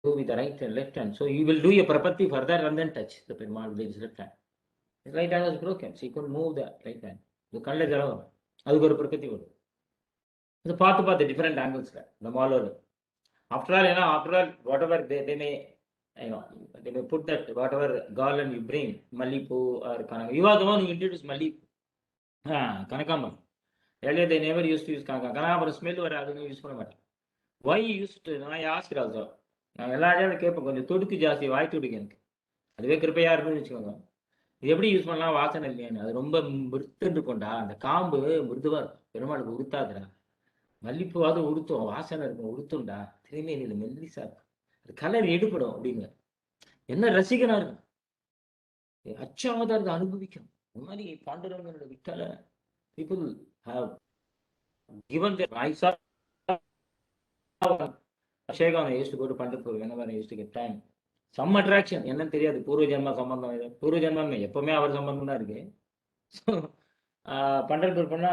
with the right and left hand. So you will do your prapatti further and then touch the Perumal with his left hand. His right hand was broken, so he couldn't move the right hand. The கண்ணில் ஜலம் வரும், அதுக்கு ஒரு பிரகதி வரும். இது பார்த்து different ஆங்கிள்ஸ்ல இந்த மாலோடு. After all, whatever they may, they may put that whatever garland you bring, Malipu or Kanaka. You are the one who introduced Malipu. Kanakamba. Earlier they never used to use Kanaka. Kanaka smell or other use for matter. Why you used to? I asked it also. நான் எல்லா இடத்துல கேட்பேன், கொஞ்சம் துடுக்கு ஜாஸ்தி, வாய் துடுக்கு எனக்கு. அதுவே கிருப்பையா இருக்குன்னு வச்சுக்கோங்க. இது எப்படி யூஸ் பண்ணலாம், வாசனை இல்லையான்னு. அது ரொம்ப மிருத்துட்டு கொண்டா, அந்த காம்பு மிருதுவா இருக்கும், பெருமாளுக்கு உடுத்தாதுடா. மல்லிப்பூவாவது உடுத்தும், வாசனை இருக்கும், உடுத்தும்டா. திருமேனியில மெல்லிசா இருக்கும், அது கலர் எடுப்படும் அப்படின்னு. என்ன ரசிகனா இருக்கும், அச்சாவதாரத்தை அனுபவிக்கணும். இந்த மாதிரி பாண்டுரங்கனோட விட்டால people have given their eyes up. Ashega, I used to go to Pandharpur whenever I used to get time. Some attraction, என்னன்னு தெரியாது, பூர்வ ஜென்ம சம்பந்தம். இது பூர்வ ஜென்மம் எப்பவுமே அவர் சம்பந்தம் தான் இருக்கு. ஸோ பண்டர்பூர் பண்ணா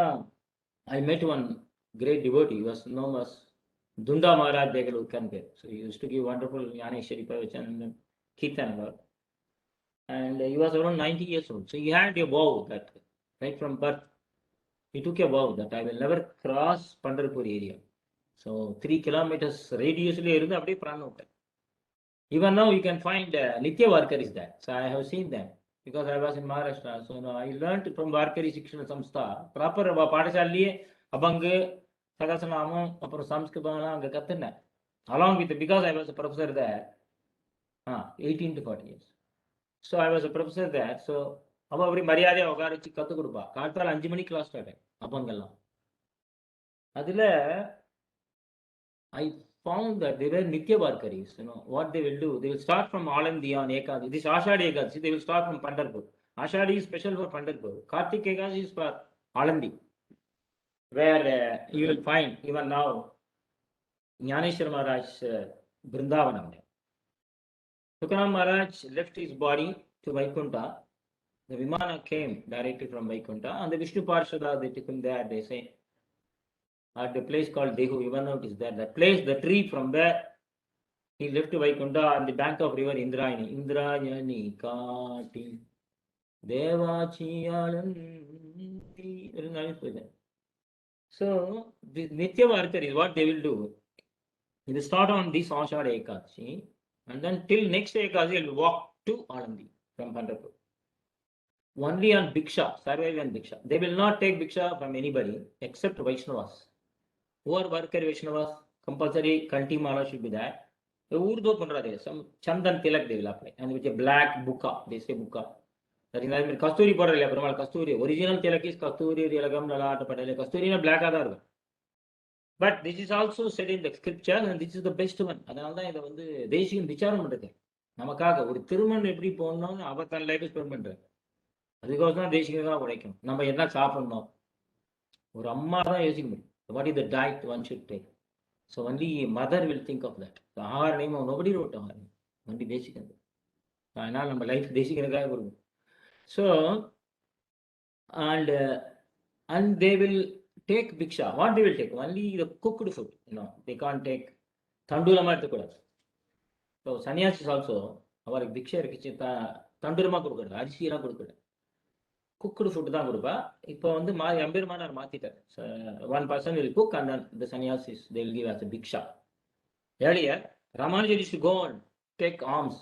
I met one great devotee. He was known as Dunda Maharaj Degalukkanke. So he used to give wonderful Yaneshwari Pavachan and Kirtan and all. And he was around 90 years old. So he had a vow that right from birth, he took a vow that I will never cross Pandharpur area. So 3 kilometers radiusly இருந்து அப்படியே பிராணம் விட்டார். Even now you can find Nitya Varkari is there. So I have seen them because I was in Maharashtra. So I learned from Varkari Shikshana Samstha. Proper பாடசாலையே அபங்கு சகசநாமம் அப்புறம் சம்ஸ்கிருதம்லாம் அங்கே கற்றுனேன். Along with, because I was a professor there, 18 to 40 years. So I was a professor there. So அவன் அப்படி மரியாதையாக உட்கார வச்சு கற்றுக் கொடுப்பா. காலத்தால் 5 மணிக்கு கிளாஸ் ஸ்டார்ட் ஆகும் அப்பங்கெல்லாம். அதில் I found that they were Nitya Varkaris. What they will do, they will start from Alandi on Ekadasi. This Ashadi Ekadasi, they will start from Pandharpur. Ashadi is special for Pandharpur. Kartik Ekadasi is for Alandi, where you will find even now Jnaneshwar Maharaj Vrindavanam. Tukaram Maharaj left his body to Vaikunta. The Vimana came directly from Vaikunta, and the Vishnu Parshada, they took him there, they say, at the place called Dehu. Even now it is there. That place, the tree, from there he left to Vaikunta on the bank of river Indrayani. Indrayani Kati Devachiyalanti. So this Nitya Varkari is what they will do. They will start on this Ashada Ekadashi, and then till next Ekadashi they will walk to Alandi from Pandharpur. Only on Bhiksha, survive on Bhiksha. They will not take Bhiksha from anybody except Vaishnavas. Who are Varkari Vaishnavas? Compulsory Kanti Mala should be there. The Urdu Punrade, some Chandan Tilak they will apply, and with a black buka, they say buka. That is like Kasturi Padale, Paramal Kasturi. Original Tilak is Kasturi, Relagam Lala, Padale, Kasturi, and black other. But this is also said in the scripture, and this is the best one. அதனால தான் இதை வந்து தேசியம் விசாரம் பண்ணுறது. நமக்காக ஒரு திருமணம் எப்படி போகணும்னு அவர் தன் லைஃப் ஸ்பெண்ட் பண்ணுறாரு. அதுக்கோசம் தான் தேசியம் தான் உழைக்கணும். நம்ம என்ன சாப்பிடணும், ஒரு அம்மா தான் யோசிக்க முடியும். What is the diet one should take? So only mother will think of that. So our name, nobody wrote our name. Only Desikan. So அதனால் நம்ம லைஃப் தேசிகனுக்காக கொடுக்கும். So and they will take Bhiksha. What they will take? Only the cooked food. They can't take தண்டூரமாக எடுத்துக்கூடாது. So sannyasis also அவருக்கு பிக்ஷை இருக்குச்சு, தண்டூரமாக கொடுக்குறது, அரிசியெல்லாம் கொடுக்குறது, cooked food தான் கொடுப்பா. இப்போ வந்து எம்பெருமானார் மாற்றிட்டார். One person will cook and then the sannyasis they will give as a bhiksha. Earlier Ramanuja used to go and take alms,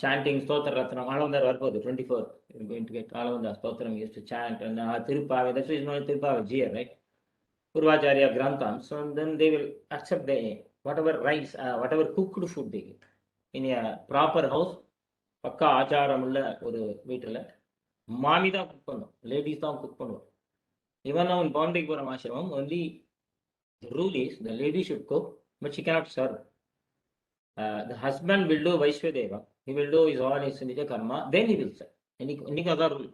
chanting Stotra Ratnam. Alavandar varpodhu 24 you're going to get Alavandar Stotram used to chant, and Tirupave, that's why it's known as Tirupave Jia, right? Purvacharya Grantham. So then they will accept the whatever rice, whatever cooked food they get in a proper house. பக்கா ஆச்சாரம் உள்ள ஒரு வீட்டில் மாமி தான் cook பண்ணுவோம், ladies தான் cook பண்ணுவோம். Even now in Paundipuram ashramam, only the rule is the lady should cook, but she cannot serve. The husband will do Vaishwadeva, he will do his all his Nitya karma, then he will serve. இன்னைக்கு அதான் rule.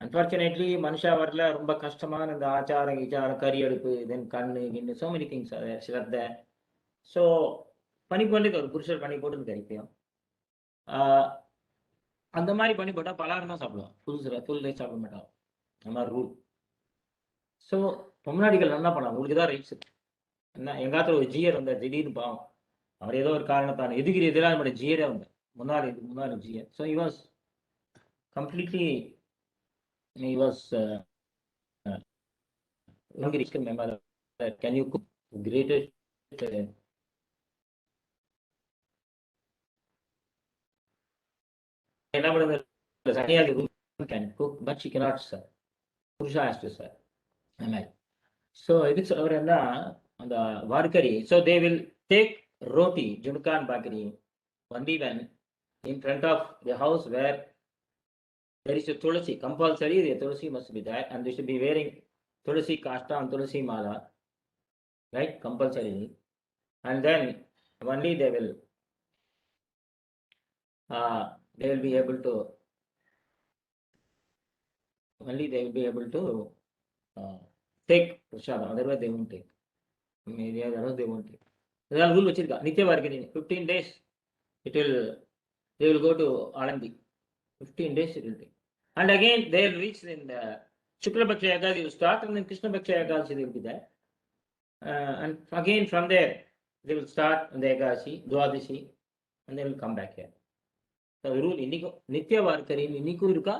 Unfortunately மனுஷா வரல, ரொம்ப கஷ்டமான இந்த ஆச்சாரம் கீச்சாரம், கறி அடுப்பு, தென் கண்ணு கிண்ணு, so many things are there, ஸ்ரத்த. ஸோ பண்ணி போட்டு ஒரு புருஷர் பண்ணி போட்டு கறிப்பையும் அந்த மாதிரி பண்ணி போட்டால் பலாரம் தான் சாப்பிடுவோம், ஃபுல் ரைஸ் சாப்பிட மாட்டோம். அந்த மாதிரி ரூல். ஸோ பொம்னாடிகள் என்ன பண்ணலாம், உங்களுக்கு தான் ரைட்ஸ் என்ன. எங்காத்துல ஒரு ஜியர் வந்தார், திடீர்னு பாவம் அவர் ஏதோ ஒரு காரணத்தான எதுகிரி எதிராக நம்முடைய ஜியரே உண்டு முன்னாள் Jeeyar. So he was completely he was member. Can you cook greatest என்ன பண்ணுது சன்னியாசி can cook but she cannot serve. Purusha has to serve. So இதுக்கு அவர் என்ன அந்த Warkari. So they will take roti, junka and bakri only when in front of the house where there is a tulsi. Compulsory the tulsi must be there, and they should be wearing tulsi kashta and tulsi mala, right? Compulsory. And then only they will be able to take prashadam. Otherwise they won't take. Maybe otherwise they won't take. That's rule vechirukka. Nitya varkari 15 days they will go to Alandi. 15 days it will take. And again they will reach in the Shukla Paksha Ekadasi will start, and then Krishna Paksha Ekadasi they will be there. And again from there they will start the Ekadasi, Dwadashi, and they will come back here. So the rule Indiko Nitya varkari Indiku irukka,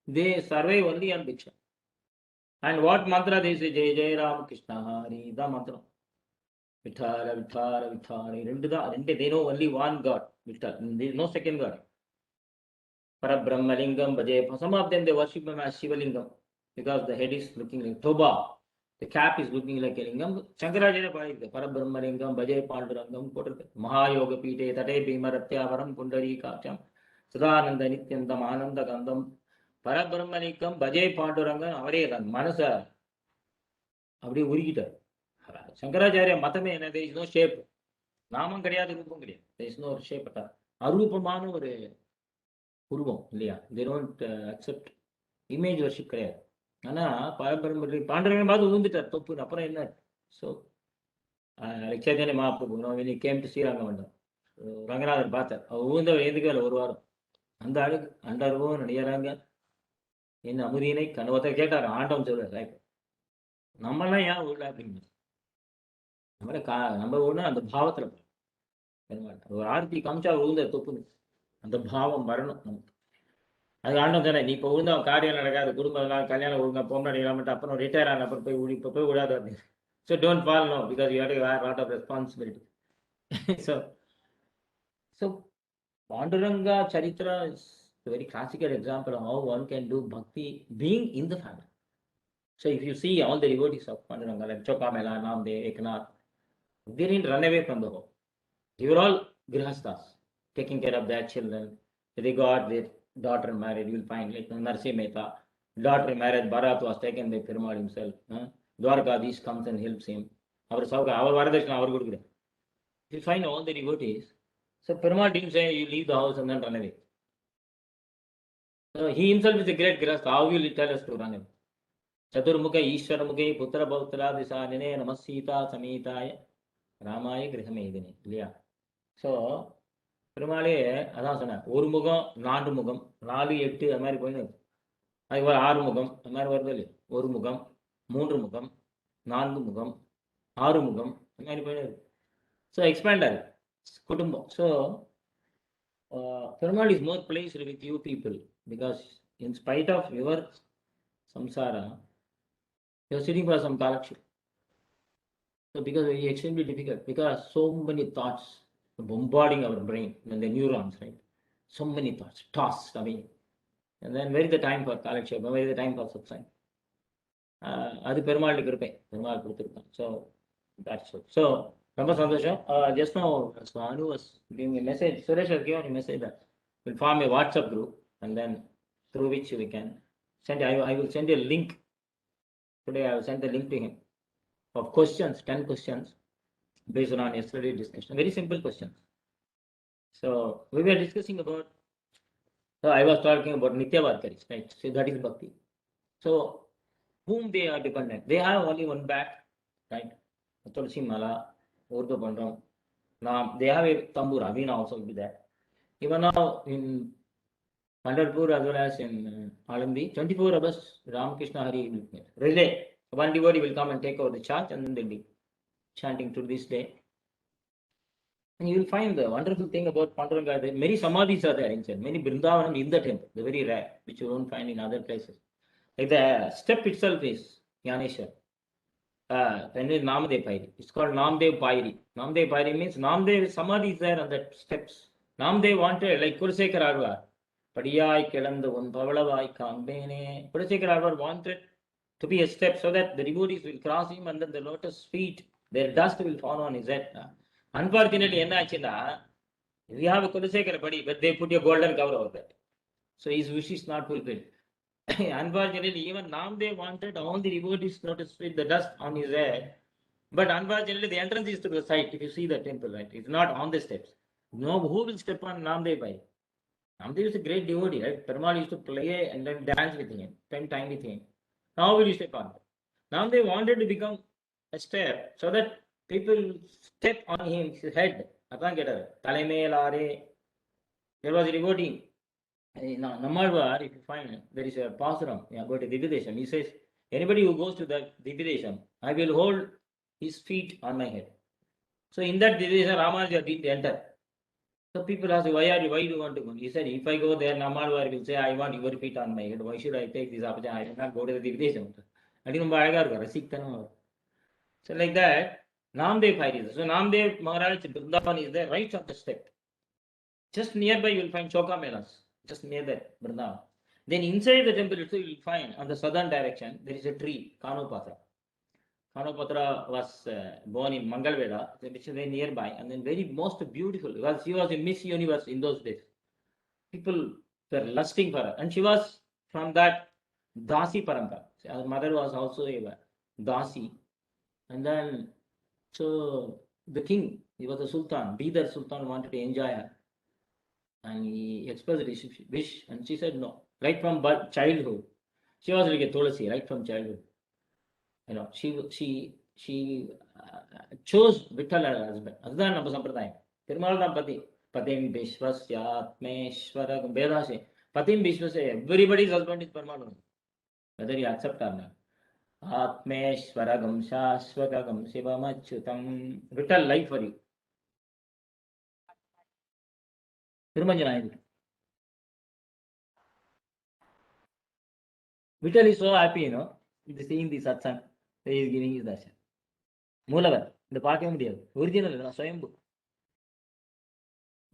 they survive only on Diksha. And what mantra they say? Jai Jai Ram Krishna Hari, the mantra. Vithala, Vithala, Vithala. They know only one God, Vithala. There is no second God. Parabrahmalingam, Bhaje. Some of them they worship him as Shivalingam because the head is looking like Toba. The cap is looking like a lingam. Shankaracharya Padikka. Parabrahmalingam, Bhaje Pandurangam, Mahayoga Pite, Tate Bhimarathyavaram, Pundari Kaksham, Sadananda Nityandam, Ananda Gandam. பரபிரம்மலிங்கம் பஜே பாண்டுரங்கம் அவரே தான் மனசை அப்படியே உருகிட்டார். சங்கராச்சாரிய மதமே என்ன? there is no shape. நாமம் கிடையாது, ரூபம் கிடையாது. there is no shape. அரூபமான ஒரு உருவம் இல்லையா? they don't accept image worship கிடையாது. ஆனா பரபிரம்ம பாண்டுரங்கன் பார்த்து உழுந்துட்டார் தொப்பு. அப்புறம் என்ன? ஸோ லட்சாத்தியானி Mahaprabhu when he came to ஸ்ரீரங்கமண்டம், ரங்கநாதர் பார்த்தார். அவர் உழுந்தவர் எதுக்கு இல்லை ஒரு வாரம். அந்த அழுகு அண்டர்வோ நடிகராங்க என்ன அமுதியினை கண்ணவத்தை கேட்டார். ஆண்டவன் சொல்றாரு, நம்மளாம் ஏன் உள்ள அப்படின்னு நம்ம ஒண்ணு அந்த பாவத்துல ஒரு ஆர்த்தி காமிச்சா விழுந்த தொப்புன்னு அந்த பாவம் வரணும் நமக்கு. அது ஆண்டவன் தானே. நீ இப்போ விழுந்தா காரியம் நடக்காது, குடும்பம் கல்யாணம் ஒழுங்கா போக இல்லாமட்டு அப்புறம் ரிட்டையர் ஆன அப்புறம் போய் இப்போ போய் விடாது அப்படின்னு. So don't fall no because you have to have lot of responsibility. So Panduranga Charitra is a very classical example of how one can do bhakti being in the family. So if you see all the devotees of Panduranga, like Chokamela, Namdev, Eknath, they didn't run away from the home. They were all grihasthas, taking care of their children. They got their daughter married. You will find like Narsi Mehta, daughter married, Bharat was taken by Perumal himself. Dwarkadish comes and helps him. Our Varadashna, our Guru. You find all the devotees. So Perumal didn't say you leave the house and then run away. So he himself is a great grihastha. How will he tell us to run away? Chaturmukha Ishwaramukhe Putra Bhautala Disanine Namasita Samitaya Ramaya Grihamedine. இல்லையா? So பெருமாளே அதான் சொன்னேன், ஒரு முகம் 4 முகம் 4 8 அது மாதிரி போயின்னு அது ஒரு 6 முகம் அது மாதிரி வருது இல்லையா? ஒரு முகம் 3 முகம் 4 முகம் 6 முகம் அது மாதிரி போயின்னு. ஸோ எக்ஸ்பேண்ட் ஆகுது குடும்பம். So Perumal is more pleased with you people because in spite of your samsara, you are sitting for some kalakship. So because it is extremely difficult, because so many thoughts bombarding our brain and the neurons, right? So many thoughts tossed away. And then where is the time for kalakship? Where is the time for satsang? அது பெருமாளுக்கு இருப்பேன், பெருமாள் கொடுத்துருப்பேன். So that's it. So ரொம்ப சந்தோஷம். Just now Anu was giving a message. Suresh has given a message that we'll form a WhatsApp group and then through which we can send. I will send a link today. I will send the link to him of questions, 10 questions based on yesterday's discussion. Very simple questions. So we were discussing about. So I was talking about Nitya Varkaris, right? So that is bhakti. So whom they are dependent? They have only one back, right? Tulsi Mala, Urdu Bandram. Now they have a tambura. Veena also will be there. Even now in Pandharpur as well as in Alandi, 24 hours Ramakrishna Hari relay. One devotee will come and take over the charge and then they'll be chanting to this day. And you will find the wonderful thing about Panduranga, that many samadhis are there inside, many Vrindavanam in the temple, they're very rare, which you don't find in other places. Like the step itself is Yaneshwar. Then is Namdev Pairi. It's called Namdev Pairi. Namdev Pairi means Namdev Samadhi is there on the steps. Namdev wanted, like Kurusekar Alvar, Padiyai Kelandu Un Pavalavai Kambene. Kurusekar Alvar wanted to be a step so that the devotees will cross him and then the lotus feet, their dust will fall on his head. Unfortunately, we have a Kurusekar Padi, but they put a golden cover over that. So his wish is not fulfilled. Unfortunately, even Namdev wanted all the devotees not to spit the dust on his head. But unfortunately, the entrance is to the side. If you see the temple, right, it's not on the steps. No, who will step on Namdev Bhai? Namdev is a great devotee, right? Perumal used to play and then dance with him, spend time with him. How will you step on? Namdev wanted to become a step so that people step on him, his head. There was a devotee. Nammalvar, if you find, there is a pasaram, go to Dividesham. He says, anybody who goes to that Dividesham, I will hold his feet on my head. So in that Dividesham, Ramanuja didn't enter. So people ask, why do you want to go? He said, if I go there, Nammalvar will say, I want your feet on my head. Why should I take this opportunity? I will not go to the Dividesham. So like that, Namdev Pairi. So Namdev Maharaj Vrindavan is there, right on the step. Just nearby, you will find Choka Melas, just near that Vrindavan. Then inside the temple itself, you will find on the southern direction, there is a tree, Kanopatra. Kanopatra was born in Mangalveda, which is very nearby, and then very most beautiful, because she was a Miss Universe in those days. People were lusting for her, and she was from that Dasi Parampara. Her mother was also a Dasi. And then, so the king, he was a Sultan, Bidar Sultan wanted to enjoy her. And he expressed his wish, and she said no. Right from childhood, she was like a Tulasi, right from childhood. She chose Vittal as her husband. அதுதான் நம்ம சம்பிரதாயம். பெருமாள் தான் பதி. Patim Vishwasya Atmeshwaragam Veda say. Patim Vishwasya, everybody's husband is Perumal. Whether you accept or not. Atmeshwaragam Shashwagam Shivamachutam. Vittal life for you. Thirumanjayanadi. Vittal is so happy, seeing the satsang. He is giving his darshan. மூலவர் இந்த பார்க்கவே முடியாது, original இல்லை, சுயம்பு.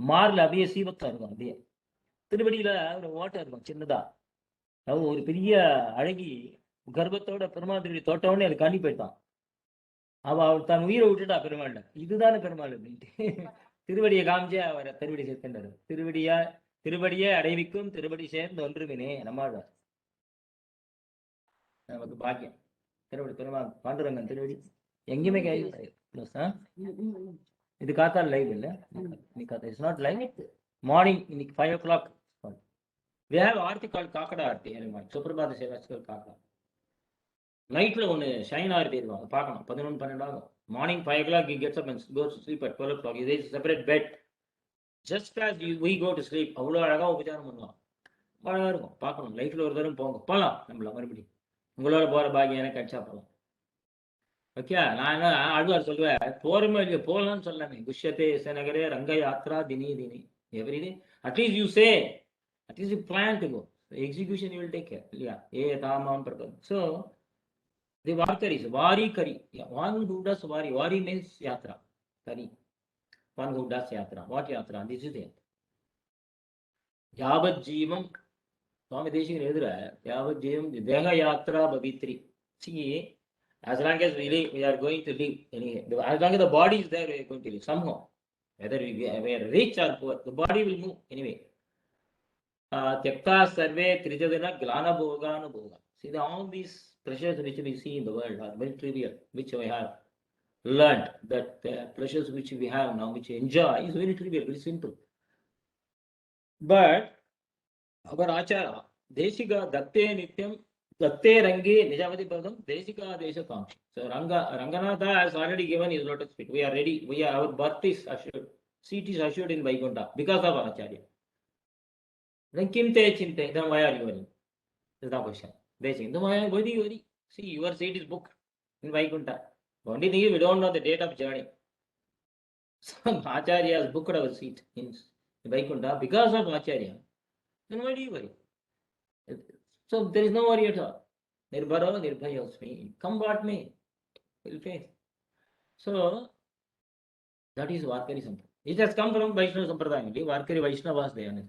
மார்ல அப்படியே சீவத்தா இருக்கும், அப்படியே திருவடியில ஒரு ஓட்டை இருக்கும் சின்னதா. அது ஒரு பெரிய அழகி கர்ப்பத்தோட பெருமாள் திருவடி தோட்டவுடனே அது காண்டி போயிட்டான். அவள் தான் உயிரை விட்டுட்டா பெருமாள்கிட்ட. இதுதானே பெருமாள் அப்படின்ட்டு திருவடியை காமிச்சே அவரை திருவடி சேர்க்கின்றாரு. திருவடியை அடைவிக்கும் திருவடி சேர்ந்து ஒன்றுவினே நம்மாழ்வார். நமக்கு பாக்கியம். திருவடி பெருமாள் பாண்டுரங்கன் திருவடி எங்கேயுமே இது காத்தால் லைவ் இல்லை, இட்ஸ் நாட் லைவ். மார்னிங் இன்னைக்கு 5 o'clock we have ஆர்த்தி கால் காக்கடா ஆர்த்தி, சுப்பிரபாத சேவாஸ்கர் காக்கா. நைட்ல ஒன்று ஷைன் ஆர்த்தி இருக்கும், பார்க்கணும். 11-12 ஆகும். Morning 5 o'clock he gets up and goes to sleep at 12 o'clock. There is a separate bed just as we go to sleep. அவ்வளோ அழகாக உபச்சாரம் பண்ணுவான், அழகாக இருக்கும், பார்க்கணும். லைஃப்ல ஒரு தரம் போகலாம் நம்மள மறுபடியும். உங்களோட போகிற பாக்கியம் எனக்கு கிடைச்சா போகலாம். ஓகே, நான் என்ன ஆழ்வார் சொல்லுவேன், போறமே இல்லையோ போகலாம்னு சொல்லாமே. குஷ்யத்தே சேனகரே ரங்க யாத்ரா தினி தினி everyday. At least you say, at least you plan to go. Execution you will take care இல்லையா? தாமாம் பிரபம். ஸோ தி வார்கரிஸ், வாரி கரி. One who does vari. Vari means yatra. கரி, one who does yatra. What yatra? This is it. யாவத் ஜீவம், சுவாமி தேசிகன் எழுதுற, யாவத் ஜீவம் தேக Yatra பவித்ரி. See, as long as we live, we are going to live anyway. As long as the body is there, we are going to live somehow. Whether we are rich or poor, the body will move anyway. Tyakta sarve trijadana glana bhogana bhoga. See, all these pleasures which we see in the world are very trivial, which we have learned that the pleasures which we have now, which we enjoy, is very trivial, very simple. But our achara, deshika dakte nityam Datte Rangi Nijavati Padam Desika Desha Kamshi. So Ranganatha has already given his lotus feet. We are ready. Our birth is assured. Seat is assured in Vaikuntha because of Acharya. Then Kimte Chinte, then why are you worrying? This is the question. They say, then why are you worrying? See, your seat is booked in Vaikuntha. The only thing is we don't know the date of journey. Some Acharyas booked our seat in Vaikuntha because of Acharya. Then why do you worry? So there is no worry at all. Nirbharo nirbhayosmi. Come what may, will face. So that is Varkari Sampradaya. It has come from Vaishnava Sampradaya. Varkari Vaishnavas they are.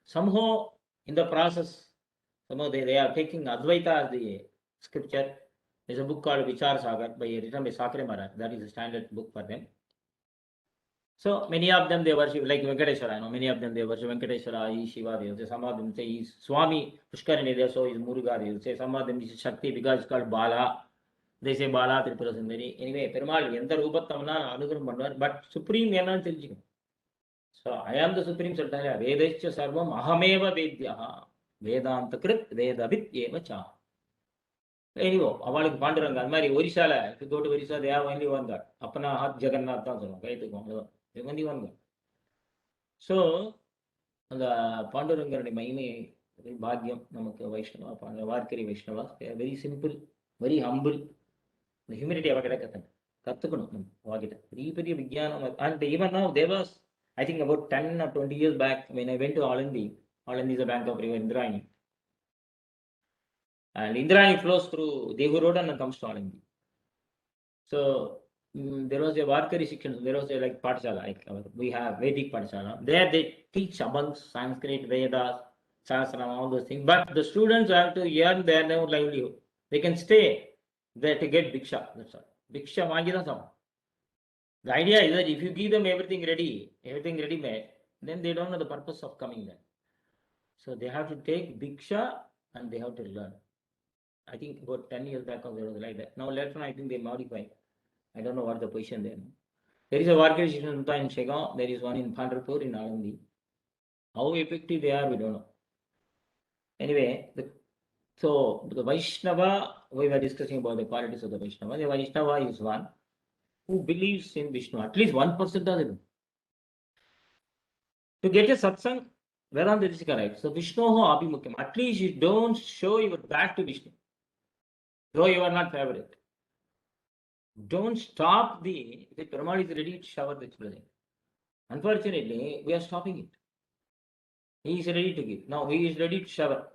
Somehow in the process, somehow they are taking Advaita as the scripture. There's a book called Vichar Sagar by written by Sakre Maharaj. That is a standard book for them. So many of them they worship like Venkateshwara. Many of them they worship Venkateshwara, is Shiva. They say some of them say is Swami Pushkarini. They so is Muruga. They say some of them is Shakti because it's called Bala. They say Bala Tripura Sundari. Anyway, Perumal எந்த ரூபத்தம்னா அனுகிரகம் பண்ணுவார். But supreme என்னன்னு தெரிஞ்சுக்கணும். So I am the supreme சொல்லிட்டாங்க. வேதைச்ச சர்வம் அகமேவ வேத்யா வேதாந்த கிருத் வேதவித் ஏவ சா. Anyway, அவளுக்கு பாண்டுறாங்க அது மாதிரி ஒரிசால if you go to Orissa they have only one god. அப்பனா ஹத் ஜெகநாத் தான் சொல்லுவாங்க. கைத்துக்கும் அவ்வளவுதான். only one god. So அந்த பாண்டுரங்கருடைய மகிமை பாக்கியம் நமக்கு Vaishnava Warkari Vaishnava very simple very humble இந்த ஹியூமிலிட்டி அவ கிடைக்கத்தங்க கத்துக்கணும் நம்ம அவகிட்ட பெரிய பெரிய விஞ்ஞானம் and even now there was I think about 10 or 20 years back when I went to Alandi is a bank of river Indrayani and Indrayani flows through Dehu Road and comes to Alandi. So there was a Varkari section, there was a like Pathshala, like we have Vedic Pathshala. There they teach amongst Sanskrit, Vedas, Sahasranam, all those things. But the students have to earn their own livelihood. They can stay there to get Bhiksha. That's all. Bhiksha Magida Sam. The idea is that if you give them everything ready made, then they don't know the purpose of coming there. So they have to take Bhiksha and they have to learn. I think about 10 years back there was like that. Now later on I think they modify. I don't know what the position there. There is a Varkari section in Shegaon. There is one in Pandharpur in Alandi. How effective they are, we don't know. Anyway, so the Vaishnava, we were discussing about the qualities of the Vaishnava. The Vaishnava is one who believes in Vishnu. At least 1% does it. To get a satsang, Vedanta Rishika writes, so Vishnu ho abhimukham. At least you don't show your back to Vishnu. Though you are not favorite. Don't stop the Perumal is ready to shower the children. Unfortunately, we are stopping it. He is ready to give. Now he is ready to shower.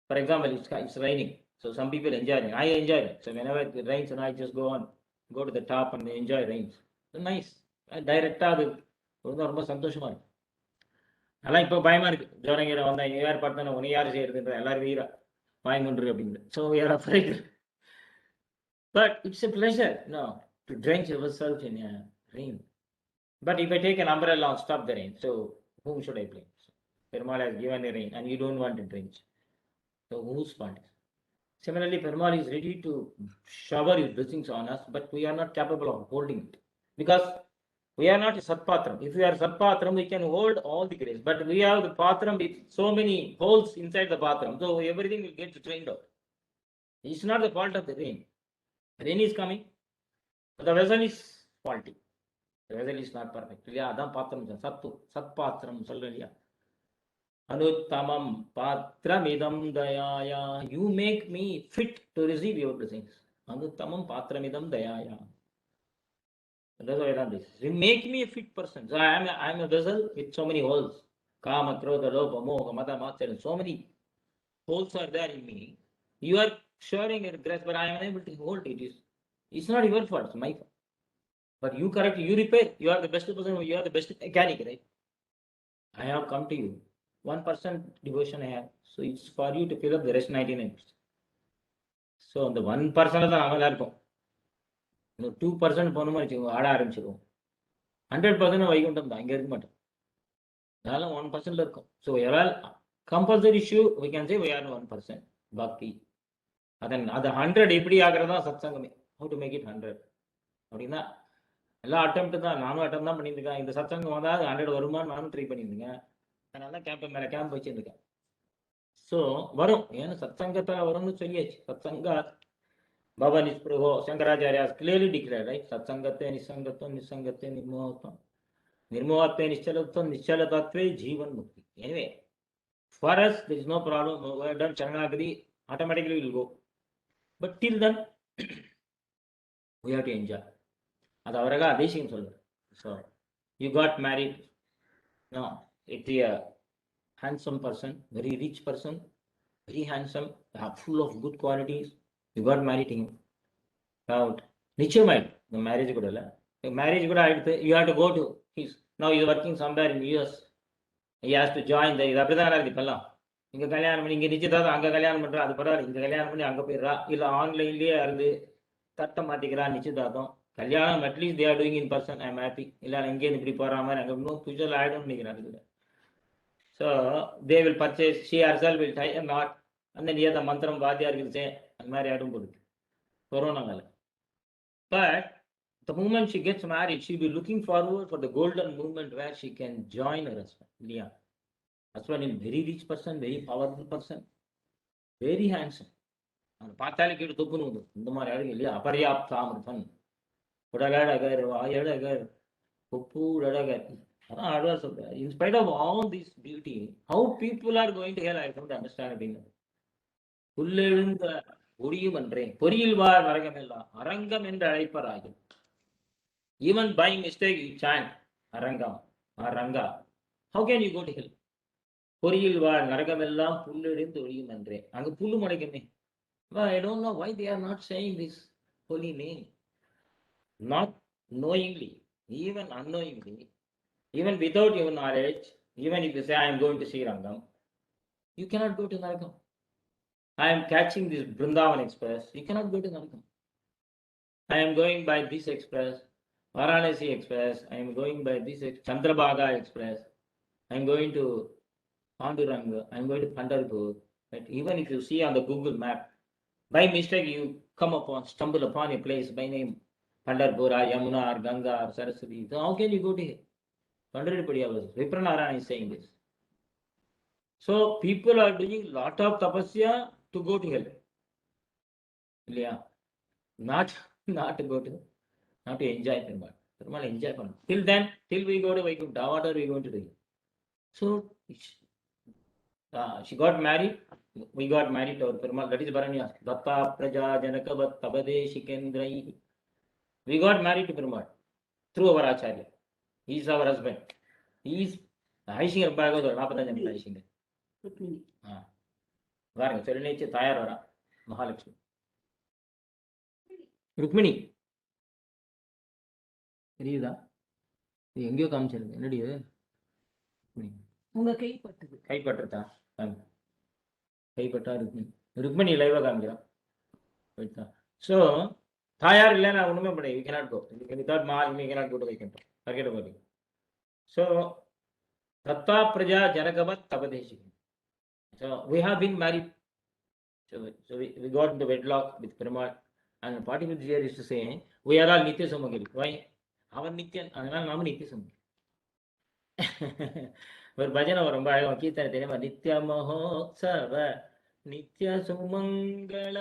For example, it's raining. So some people enjoy it. I enjoy it. So whenever it rains, and I just go to the top and enjoy rains. So nice. Direct அது ரொம்ப சந்தோஷமா இருக்கு. அதெல்லாம் இப்போ பயமா இருக்கு. ஜோரங்கிற வந்தா யார் பார்த்தானே உன்னை யார் செய்யறதுன்ற எல்லாரும் வீரா வாய்மொன்று அப்படின்னு. So we are afraid. But it's a pleasure, to drench yourself in rain. But if I take an umbrella and stop the rain, so whom should I blame? So, Perumal has given the rain and you don't want to drench. So whose fault is? Similarly, Perumal is ready to shower his blessings on us, but we are not capable of holding it. Because we are not a Satpatram. If we are Satpatram, we can hold all the grace. But we have the Patram with so many holes inside the Patram, so everything will get drained out. It's not the fault of the rain. Rain is coming, but the vessel is faulty. The vessel is not perfect. Yeah, that's patram. Sat patram. Anuttamam patram idam dayaya. You make me fit to receive your blessings. Anuttamam patram idam dayaya. That's why I done this. You make me a fit person. So I am a vessel with so many holes. Kama, krodha, lopa, moha, mata, matsara. So many holes are there in me. You are sharing your grace, but I am unable to hold it. It's not your fault, it's my fault. But you correct, you repair. You are the best person, you are the best mechanic, right? I have come to you. 1% devotion I have. So it's for you to fill up the rest 99%. So the 1% தான் நாம இருக்கும். 2% போனோமா வச்சுக்கோங்க ஆட ஆரம்பிச்சிருவோம். 100% வைகுண்டம் தான் இங்க இருக்க மாட்டோம். அதனால 1% இருக்கும். So compulsory issue, we can say we are 1%. Bhakti. அதன் அது 100 எப்படி ஆகிறதா சத்சங்கமே. How to make it 100 அப்படின்னா எல்லா அட்டெம்ப்ட் தான். நானும் அட்டம் தான் பண்ணிட்டு இருக்கேன். இந்த சத்சங்கம் வந்தா 100 வருமானு நானும் ட்ரை பண்ணியிருந்தேன். அதனால கேம்ப் மேல கேம்ப் வச்சிருக்கேன். ஸோ வரும். ஏன்னா சத்சங்கத்தில் வரும்னு சொல்லியாச்சு. சத்சங்கா பவ நிஸ்பிருகோ சங்கராச்சாரியா கிளியர்லி டிக்ளேர், ரைட்? சத்சங்கத்தை நிசங்கத்துவம் நிசங்கத்தை நிர்மோகத்துவம் நிர்மோகத்தை நிச்சலத்துவம் நிச்சலதத்வே ஜீவன் முக்தி. Anyway for us there is no problem. We have done Sharanagati, automatically we will go. But till then, we have to enjoy. அது அவராக தேசியம் சொல்றார். So You got married. No, it's a handsome person, very rich person, very handsome, full of good qualities. You got married to him. Out. நிச்சயமாயிடு இந்த marriage கூட இல்லை, marriage கூட ஆயிடுத்து. You have to go to his now is working somewhere in US. You has to join the இது அப்படிதான் இருக்குது இப்பெல்லாம். இங்கே கல்யாணம் பண்ணி இங்கே நிச்சயதார்த்தம் அங்கே கல்யாணம் பண்ணுறா, அது பரவாயில்ல. இங்கே கல்யாணம் பண்ணி அங்கே போயிடுறா, இல்லை ஆன்லைன்லேயே இருந்து தட்டை மாற்றிக்கிறா நிச்சயதார்த்தம். கல்யாணம் at least they are doing in person. I am happy. இல்லை இங்கேருந்து இப்படி போகிற மாதிரி அங்கே இன்னும் ஃபியூச்சரில் ஆகிடும்னு நினைக்கிறேன் அதுக்கு. So they will purchase, she herself will tie a not, அந்த நீ அந்த மந்திரம் வாத்தியாக இருக்குது அந்த மாதிரி ஆகிடும் போகுது கொரோனாவில். But the moment she gets married, she'll be looking forward for the golden moment where she can join her husband. Yeah. Husband is very rich person, very powerful person, very handsome. அவனை பார்த்தாலே கேட்டு தொப்புன்னு வந்து இந்த மாதிரி அழகு இல்லையா, அபர்யாப்தாமிருதன், உடலழகர், வாயழகர், கொப்பூடழகர், அதான் அழகா சொல்றாரு. In spite of all this beauty, how people are going to hell, I don't understand அப்படின்னு. புல்லெழுந்த ஒடியும் என்றேன் பொறியில் வாழ் நரகம் எல்லாம் அரங்கம் என்று அழைப்பராகும். Even by mistake you chant Arangam Aranga, how can you go to hell? பொறியில் வாழ் நரகம் எல்லாம் புல்லெழுந்து ஒழியும் என்றேன், அங்க புல்லு முளைக்குமே. I don't know why they are not saying this holy name. Not knowingly, even unknowingly, even without your knowledge, even if you say I am going to Srirangam, you cannot go to Naragam. I am catching this Vrindavan Express, you cannot go to Naragam. I am going by this express, Varanasi Express, I am going by this Chandrabhaga Express, I am going to Panduranga, I am going to Pandharpur. But even if you see on the Google map, by mistake you stumble upon a place by name Pandharpur or Yamuna or Ganga or Saraswati, so how can you go to here? Vipranarayana is saying this. So people are doing lot of tapasya to go to hell. Yeah. Not to go to, not to enjoy Perumal. Perumal enjoy Perumal. Till then, till we go to Vaikuntha, what are we going to do? So she got married. We got married to our Perumal. That is Bharanya. Datta Praja Janakavat Tabadeshikendrai. We got married to Perumal through our Acharya. He is our husband. He is Aishingar Bhagavad, Napatanjam Aishingar. பாருங்க சொல்லிச்சு தாயார் வரா மகாலட்சுமி. ருக்மிணி தெரியுதா? இது எங்கேயோ காமிச்சிருக்கு. என்னடி இது? உங்க கைப்பட்டுதா? கைப்பட்டா ருக்மிணி. ருக்மிணி லைவா காமிக்கிறான். ஸோ தாயார் இல்லை, நான் ஒண்ணுமே பண்ண. You cannot go without Mahalakshmi. You cannot go to Vaikuntham. Forget about it. So தத்தா பிரஜா ஜனகவத் தபதேசிகம். So we have been married. So we got into wedlock with Perumal. And Patimuth here used to say, we are all Nitya Sumangari. Why? Our Nitya, அதனால நாம நித்திய சுமங்கலி. ஒரு பஜனை ரொம்ப அழகா கீர்த்தனை தெரியுமா? நித்ய மகோத்சவ நித்ய Sumangala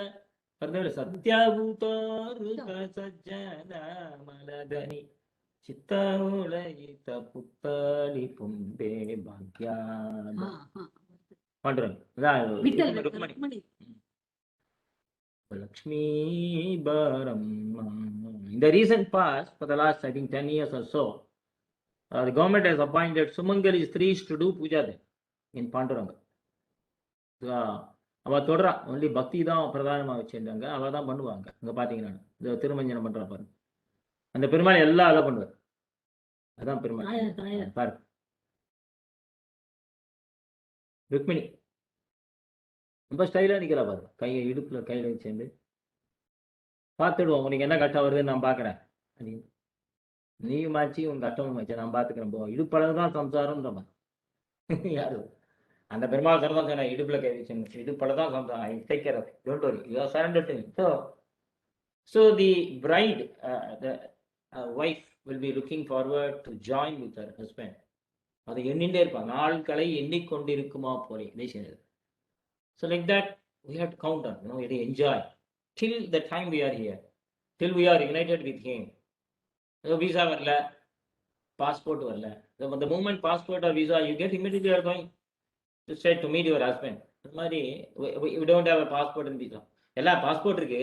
சத்யாபூதோருக சஜ்ஜன மலதனி சித்தமுலயித Puthali பும்பே பாக்யாத Ruக்மணி. Lakshmi Baram. In the recent past, for the last I think 10 years or so, the government has appointed Sumangali Strees to do puja there in Panduranga. அவ தொடரா ஒன்லி பக்தி தான் பிரதானமாக வச்சிருந்தாங்க. அவ தான் பண்ணுவாங்க. அங்கே பார்த்தீங்கன்னா இந்த திருமஞ்சனம் பண்ற பாருங்க, அந்த பெருமாள் எல்லாம் அதை பண்ணுவார். அதான் பெருமாள் பாரு. ருக்மிணி ரொம்ப ஸ்டைலா நிக்கிறா பாரு. கையை இடுப்புல கையில வச்சிருந்து பார்த்துடுவோம். உனக்கு என்ன கட்டம் வருதுன்னு நான் பாக்குறேன். நீ மாச்சி உங்க கட்டமும் வச்சு நான் பாத்துக்கிறேன். போ இடுப்பளவு தான் சம்சாரம். யாரு அந்த பெருமாள் சரதான் சொன்ன இடுப்புல கை வச்சு இடுப்பளவு தான் சம்சாரம். I take care of it. Don't worry, you are surrendered to me. So the bride, the wife will be looking forward to join with her husband. அதை எண்ணிண்டே இருப்பாங்க. நாட்களை எண்ணிக்கொண்டிருக்குமா போலே தேசிய. So like that, we have to count on, we have to enjoy till the time we are here, till we are united with him. So visa varla, passport varla. So the moment passport or visa you get, immediately you are going to say to meet your husband. We don't have a passport and visa. Ella passport irukku,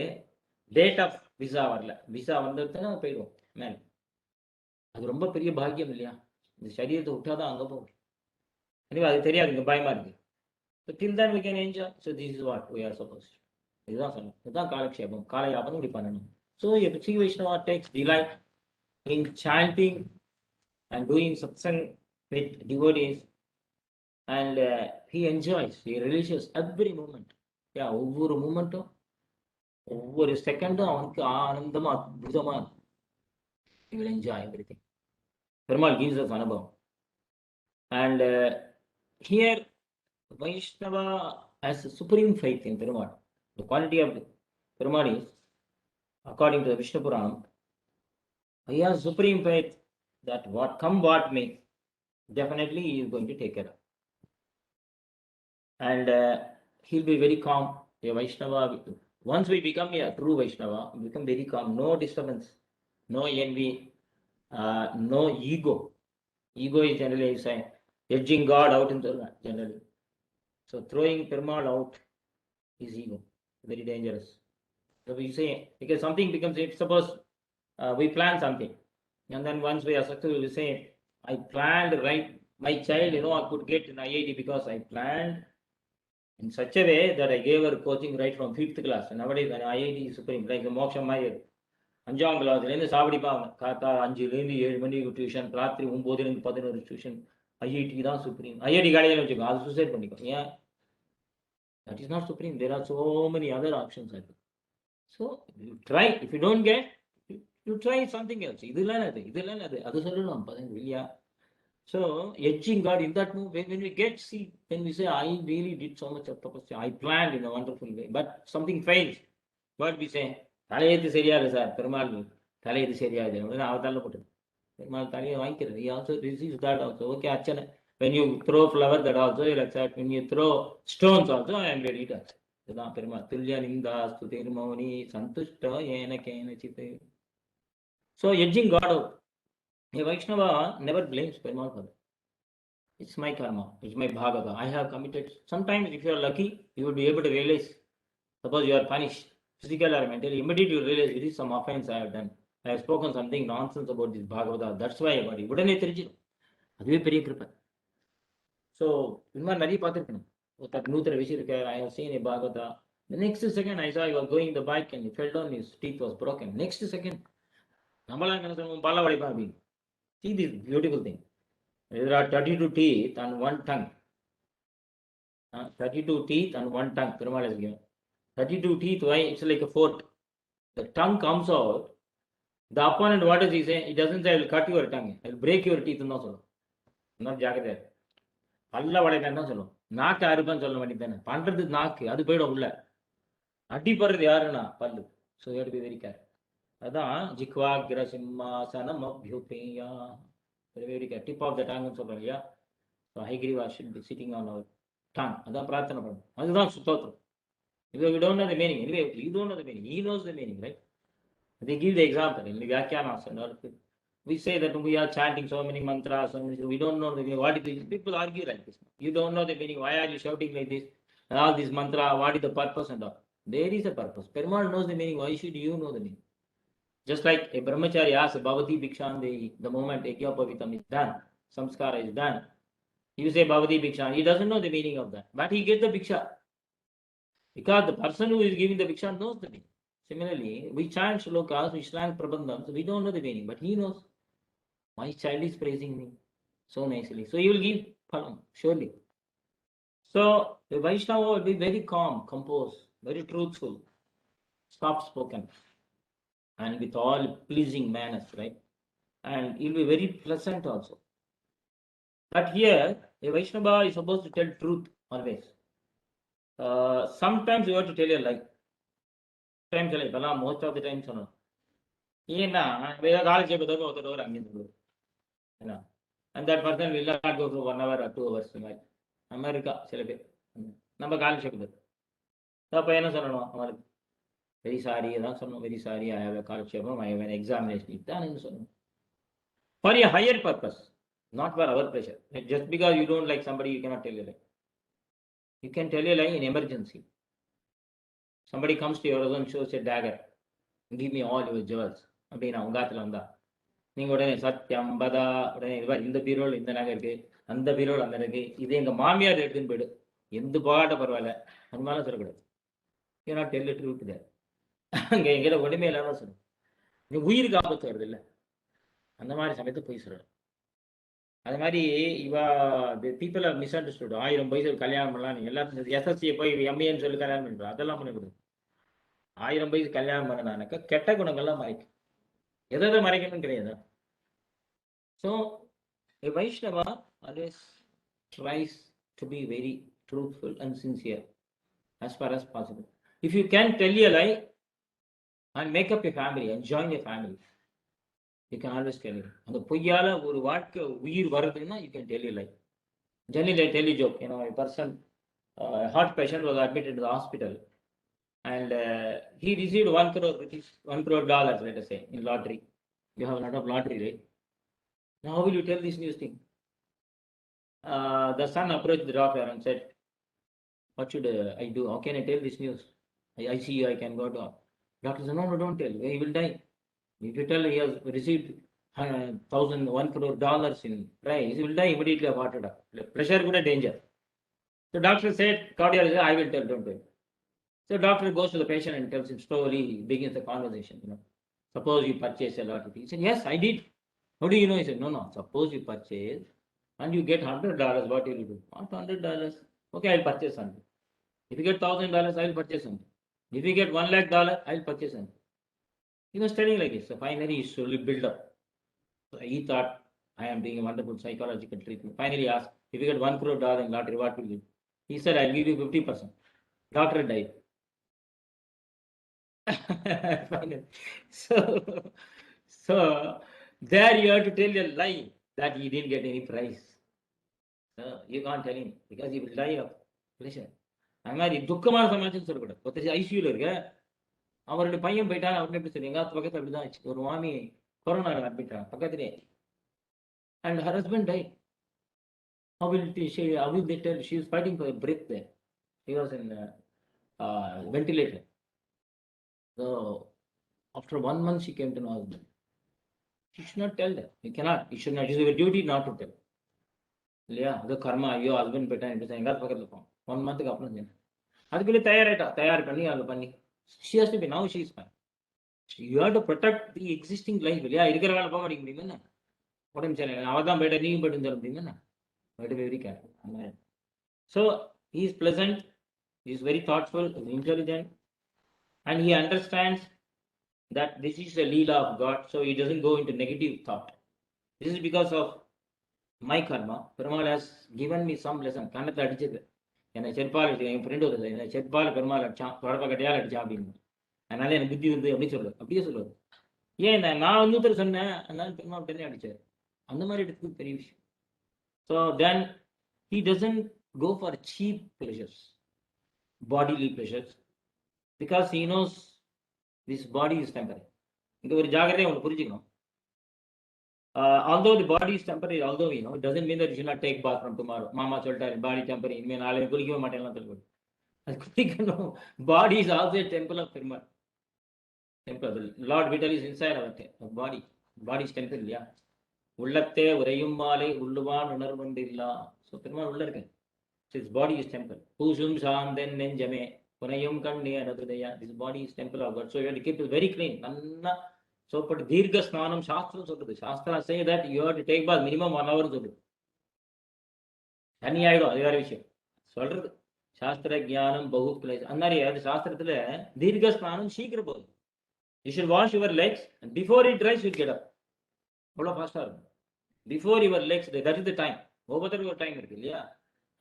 date of visa varla. Visa vandadhuna போய்டுவோம் மேல. அது ரொம்ப பெரிய பாக்கியம் இல்லையா? இந்த சரீரத்தை விட்டாதான் அங்கே போகும். எனவே அது தெரியாது, இங்கே பயமா இருக்கு. So till then we can enjoy. So this is what we are supposed to. இதுதான் சொன்னோம், இதுதான் காலக்ஷேபம், காலயாபனம் இப்படி பண்ணணும். So a Sri Vaishnava takes delight in chanting and doing satsang with devotees, and he enjoys, he relishes every moment. Yeah, ஒவ்வொரு மூமெண்ட்டும், ஒவ்வொரு செகண்டும் அவனுக்கு ஆனந்தமா அற்புதமா இருக்கும். He will enjoy everything. Perumal gives us அனுபவம். And here Vaishnava has a supreme faith in Perumal. The quality of Perumal is, according to the Vishnu Puranam, he has supreme faith that what may, definitely he is going to take care of. And he'll be very calm. A Vaishnava, once we become a true Vaishnava, we become very calm, no disturbance, no envy, no ego. Ego is generally saying, edging God out in the generally. So throwing Perumal out is ego, very dangerous. So we say, because something becomes, if suppose we plan something, and then once we are successful, we say, I planned right, my child, I could get in IIT because I planned in such a way that I gave her coaching right from 5th class. Nowadays, IIT is supreme, like the Moksha Mayur. 5ஆம் கிளாஸ்லேருந்து சாப்பிடிப்பாங்க, காத்தா 5லேருந்து 7 மணிக்கு tuition, ராத்திரி 9லேருந்து 11 tuition. IIT தான் supreme. IIT காலையில் வச்சுக்கோ, அது suicide பண்ணிக்கோ. ஏன்? That is not supreme. There are so many other options are. So you try, if you don't get, you try something else. இதெல்லாம் அது சொல்லலாம் பதங்க இல்லையா? So edging God in that move, when we get, see, when we say, I really did so much of tapasya, I planned in a wonderful way, but something fails. What we say, தலையெழுத்து சரியா இல்லை sir, Perumal தலையெழுத்து சரியா இல்லை, உடனே அவர் தள்ள போட்டு பெருமாள் தலையை வாங்கிக்கிறது. He also receives that also. Okay, அர்ச்சனை, when you throw flower, that also you accept. When you throw stones also, I am ready to accept. இதுதான் பெருமாள். துல்லிய நிந்தா ஸ்துதிர் மௌனி சந்துஷ்ட ஏன கேனசித். So edging God out. A Vaishnava never blames Perumal for that. It's my karma, it's my bhagava, I have committed. Sometimes if you are lucky, you will be able to realize, suppose you are punished, physical or mentally, immediately you realize it is some offense I have done. I have spoken something nonsense about this bhagavata, that's why I got it. உடனே தெரிஞ்சிடும், அதுவே பெரிய கிருப்பை. So இந்த மாதிரி நிறைய பார்த்துருக்கணும். ஒருத்தர் நூத்திர விஷயம் இருக்க, I have seen a bhagavata. The next second I saw he was going the bike and he fell down, his teeth was broken. Next second, நம்மளாம் என்ன சொல்லுவோம், பல்ல வளைப்பா அப்படின்னு. See this beautiful thing. There are 32 teeth and one tongue. 32 teeth and one tongue. Perumal is given. 32 teeth, why? It's like a fort. The tongue comes out. The opponent, what does he say? He doesn't say, I will cut your tongue, I will break your teeth. No, solo. Not jacket. பல்ல வளைதான் தான் சொல்லுவோம். நாக்கு அறுப்பான்னு சொல்ல வேண்டியது தானே. பண்றது நாக்கு, அது போயிடும் உள்ள. அடிப்படுறது யாருன்னா பல்லு. So you have to be very care. அதான் ஜிக்வாக்ர சிம்மாசனம் அப்யுபேயா. Very care. Tip of the tongue சொல்றோம் இல்லையா? So Haigriva should be sitting on our tongue. அதான் பிரார்த்தனை பண்ணணும். அதுதான் சுத்தோத்திரம். Because we don't know the meaning. Anyway, you don't know the meaning. He knows the meaning, right? They give the example in the Vyakyanas and all. We say that we are chanting so many mantras, so many, we don't know the meaning. What is this? People argue like this. You don't know the meaning. Why are you shouting like this? All this mantra, what is the purpose and all? There is a purpose. Perumal knows the meaning. Why should you know the meaning? Just like a brahmachari asks, Bhavati Bhikshan Dehi, the moment Ekyapavitam is done, samskara is done, you say Bhavati Bhikshan, he doesn't know the meaning of that, but he gets the Bhiksha. Because the person who is giving the Bhiksha knows the meaning. Similarly, we chant shlokas, we chant prabandhams, we don't know the meaning, but he knows. My child is praising me so nicely. So he will give phalam, surely. So the Vaishnava will be very calm, composed, very truthful, soft spoken, and with all pleasing manners, right? And he'll be very pleasant also. But here, a Vaishnava is supposed to tell truth always. Sometimes you have to tell a lie. Times like, most of the time, சொன்னோம். ஏன்னா வேற காலட்சேபத்தோட ஒருத்தர் அங்கேருந்து சொல்லுவார். And that person will not go for 1 hour or 2 hours. நம்ம இருக்கா சில பேர், நம்ம காலட்சேபத்தோடு. அப்போ என்ன சொல்லணும் அவருக்கு? வெரி சாரி, அதான் சொன்னோம். Very sorry, I have a kalakshepam, I have an examination. இதுதான் என்ன சொல்லணும். For a higher purpose, not for our pleasure. Just because you don't like somebody, you cannot tell a lie. You can tell a lie in emergency. Somebody comes to your house and shows a dagger, give me all your jewels. அப்படின்னா உங்காத்துல வந்தா நீங்க உடனே சத்யம் பதா உடனே இந்த பீரோல் இந்த நகை இருக்கு, அந்த பீரோல் அந்த இருக்கு, இது எங்க மாமியார் எடுத்துன்னு போயிடு, எந்த போகாட்ட பரவாயில்ல, அது மாதிரிலாம் சொல்லக்கூடாது. ஏன்னா டெல் லிட்டர் விட்டுது அங்கே எங்கிட்ட ஒன்றுமே இல்லாம சொல்லணும். நீ உயிருக்கு ஆபத்து வருது இல்லை, அந்த மாதிரி சமயத்தை போய் சொல்லணும். அது மாதிரி இவா பீப்புள் ஆர் மிஸ் அண்டர்ஸ்டுட். 1000 பைசா கல்யாணம் பண்ணலாம், நீங்க எல்லாத்தையும் எஸ்எஸ்சியை போய் எம்ஏன்னு சொல்லி கல்யாணம் பண்ணுறோம், அதெல்லாம் பண்ணக்கூடாது. 1000 பைசா கல்யாணம் பண்ணனாக்கா கெட்ட குணங்கள்லாம் மறைக்கும். எதை மறைக்கணும்னு கிடையாது. So a Vaishnava always tries to be very truthful and sincere as far as possible. If you can tell a lie and make up your family and join your family, you can always tell it. அந்த பொய்யால ஒரு வாழ்க்கை உயிர் வருதுன்னா you can tell a lie. Generally, I tell you joke. A person, a heart patient was admitted to the hospital, and he received 1 crore rupees, $1 crore, let us say, in lottery. You have a lot of lottery, right? Now, how will you tell this news thing? The son approached the doctor and said, "What should I do? How can I tell this news? I see you, I can go to." Doctor said, "No, don't tell. He will die. If you tell he has received $1 crore in prize, he will die immediately of heart attack. Pressure good danger." So doctor said, cardiologist, "I will tell, don't tell." So doctor goes to the patient and tells him slowly, begins the conversation. Suppose you purchase a lottery. He said, "Yes, I did." "How do you know?" He said, No. Suppose you purchase and you get $100, what will you do?" "What $100? Okay, I'll purchase something. If you get $1,000, I'll purchase something. If you get $1 lakh, I'll purchase something." He was telling like this. So finally, he slowly built up. So he thought, I am doing a wonderful psychological treatment. Finally, he asked, "If you get $1 crore in lottery, what will you do?" He said, "I'll give you 50%. Doctor died. So there you have to tell a lie that he didn't get any prize. No, you can't tell him because he will die of pressure. அது மாதிரி துக்கமான சமாச்சாரம் சொல்லக்கூடாது. ஒருத்தர் ஐசியூல இருக்க, அவருடைய பையன் போயிட்டான், அவருக்கு எப்படி சொல்லுங்க, பக்கத்தில் அப்படிதான் ஆச்சு. ஒரு மாமி கொரோனாவில் அட்மிட் ஆனாங்க பக்கத்திலே, and her husband died. How will they tell? She was fighting for a breath there. He was in ventilator. So after 1 month, she came to know husband. You should not tell them. You cannot. You should not. It is your duty not to tell. இல்லையா? அது கர்மா. ஐயோ husband போயிட்டான், எங்காவது பக்கத்தில் இருப்போம். 1 month அப்புறம் அதுக்குள்ளே தயார் பண்ணி அதை பண்ணி she has to be, now she is fine. You have to protect the existing life. இல்லையா? இருக்கிற வேலை போக அடிக்க முடியுமா? உடம்பு சரி, அவள் தான் போயிட்டா நீங்க போயிட்டு சொல்ல முடியுமா? Very careful. So he is pleasant, he is very thoughtful, he is intelligent, and he understands that this is a leela of God, so he doesn't go into negative thought. This is because of my karma. Perumal has given me some lesson. கண்ணத்தை அடிச்சது என்னை செருப்பால் அடிச்சு, என் friend வருது, என்னை செருப்பால் பெருமாள் அடிச்சான், தொடப்ப கட்டையால் அடிச்சான் அப்படின்னு. அதனால எனக்கு புத்தி வந்து எப்படி சொல்லுது, அப்படியே சொல்லுவார். ஏன் நான் இன்னொருத்தர் சொன்னேன், அதனால பெருமாள் உடனே அடிச்சார். அந்த மாதிரி எடுத்து பெரிய விஷயம். So then he doesn't go for cheap pleasures, bodily pleasures, because he knows this body is temporary. இங்க ஒரு ஜாகிரதையை உங்களுக்கு புரிஞ்சுக்கணும். Although the body is temporary, although it doesn't mean that you should not take bath from tomorrow. மாமா சொல்லிட்டாரு, பாடி temporary, இனிமேல் நாளைக்கு குளிக்கவே மாட்டேன்லாம் சொல்லக்கூடாது. அது குளிக்கணும். Body is also temple of Perumal. Temple lord Vittal is inside our body. Body is temple இல்லையா? உள்ளத்தே உரையும் மாலை உள்ளுவான் உணர்வொன்று இல்லா. ஸோ பெருமாள் உள்ள இருக்கு. His body is temple. பூசும் சாந்தன் நெஞ்சமே புனையும் கண்ணே அனதுதையா. This body is temple of God. So you have to keep it very clean. நன்னா சோப்பட்டு தீர்க்க ஸ்நானம் சாஸ்திரம் சொல்றது. சாஸ்திரம் say that you have to take bath minimum 1 hour சொல்றது. தண்ணி ஆயிடும், அது வேற விஷயம் சொல்றது. சாஸ்திர ஜானம் பகுத் கிளேஷ். அந்த மாதிரி அது சாஸ்திரத்துல தீர்க்க ஸ்நானம் சீக்கிரம் போகுது. You should wash your legs and before it dries you get up. அவ்வளோ ஃபாஸ்டா இருக்கும். Before your legs, that is the time. ஒவ்வொருத்தருக்கு ஒரு டைம் இருக்கு இல்லையா?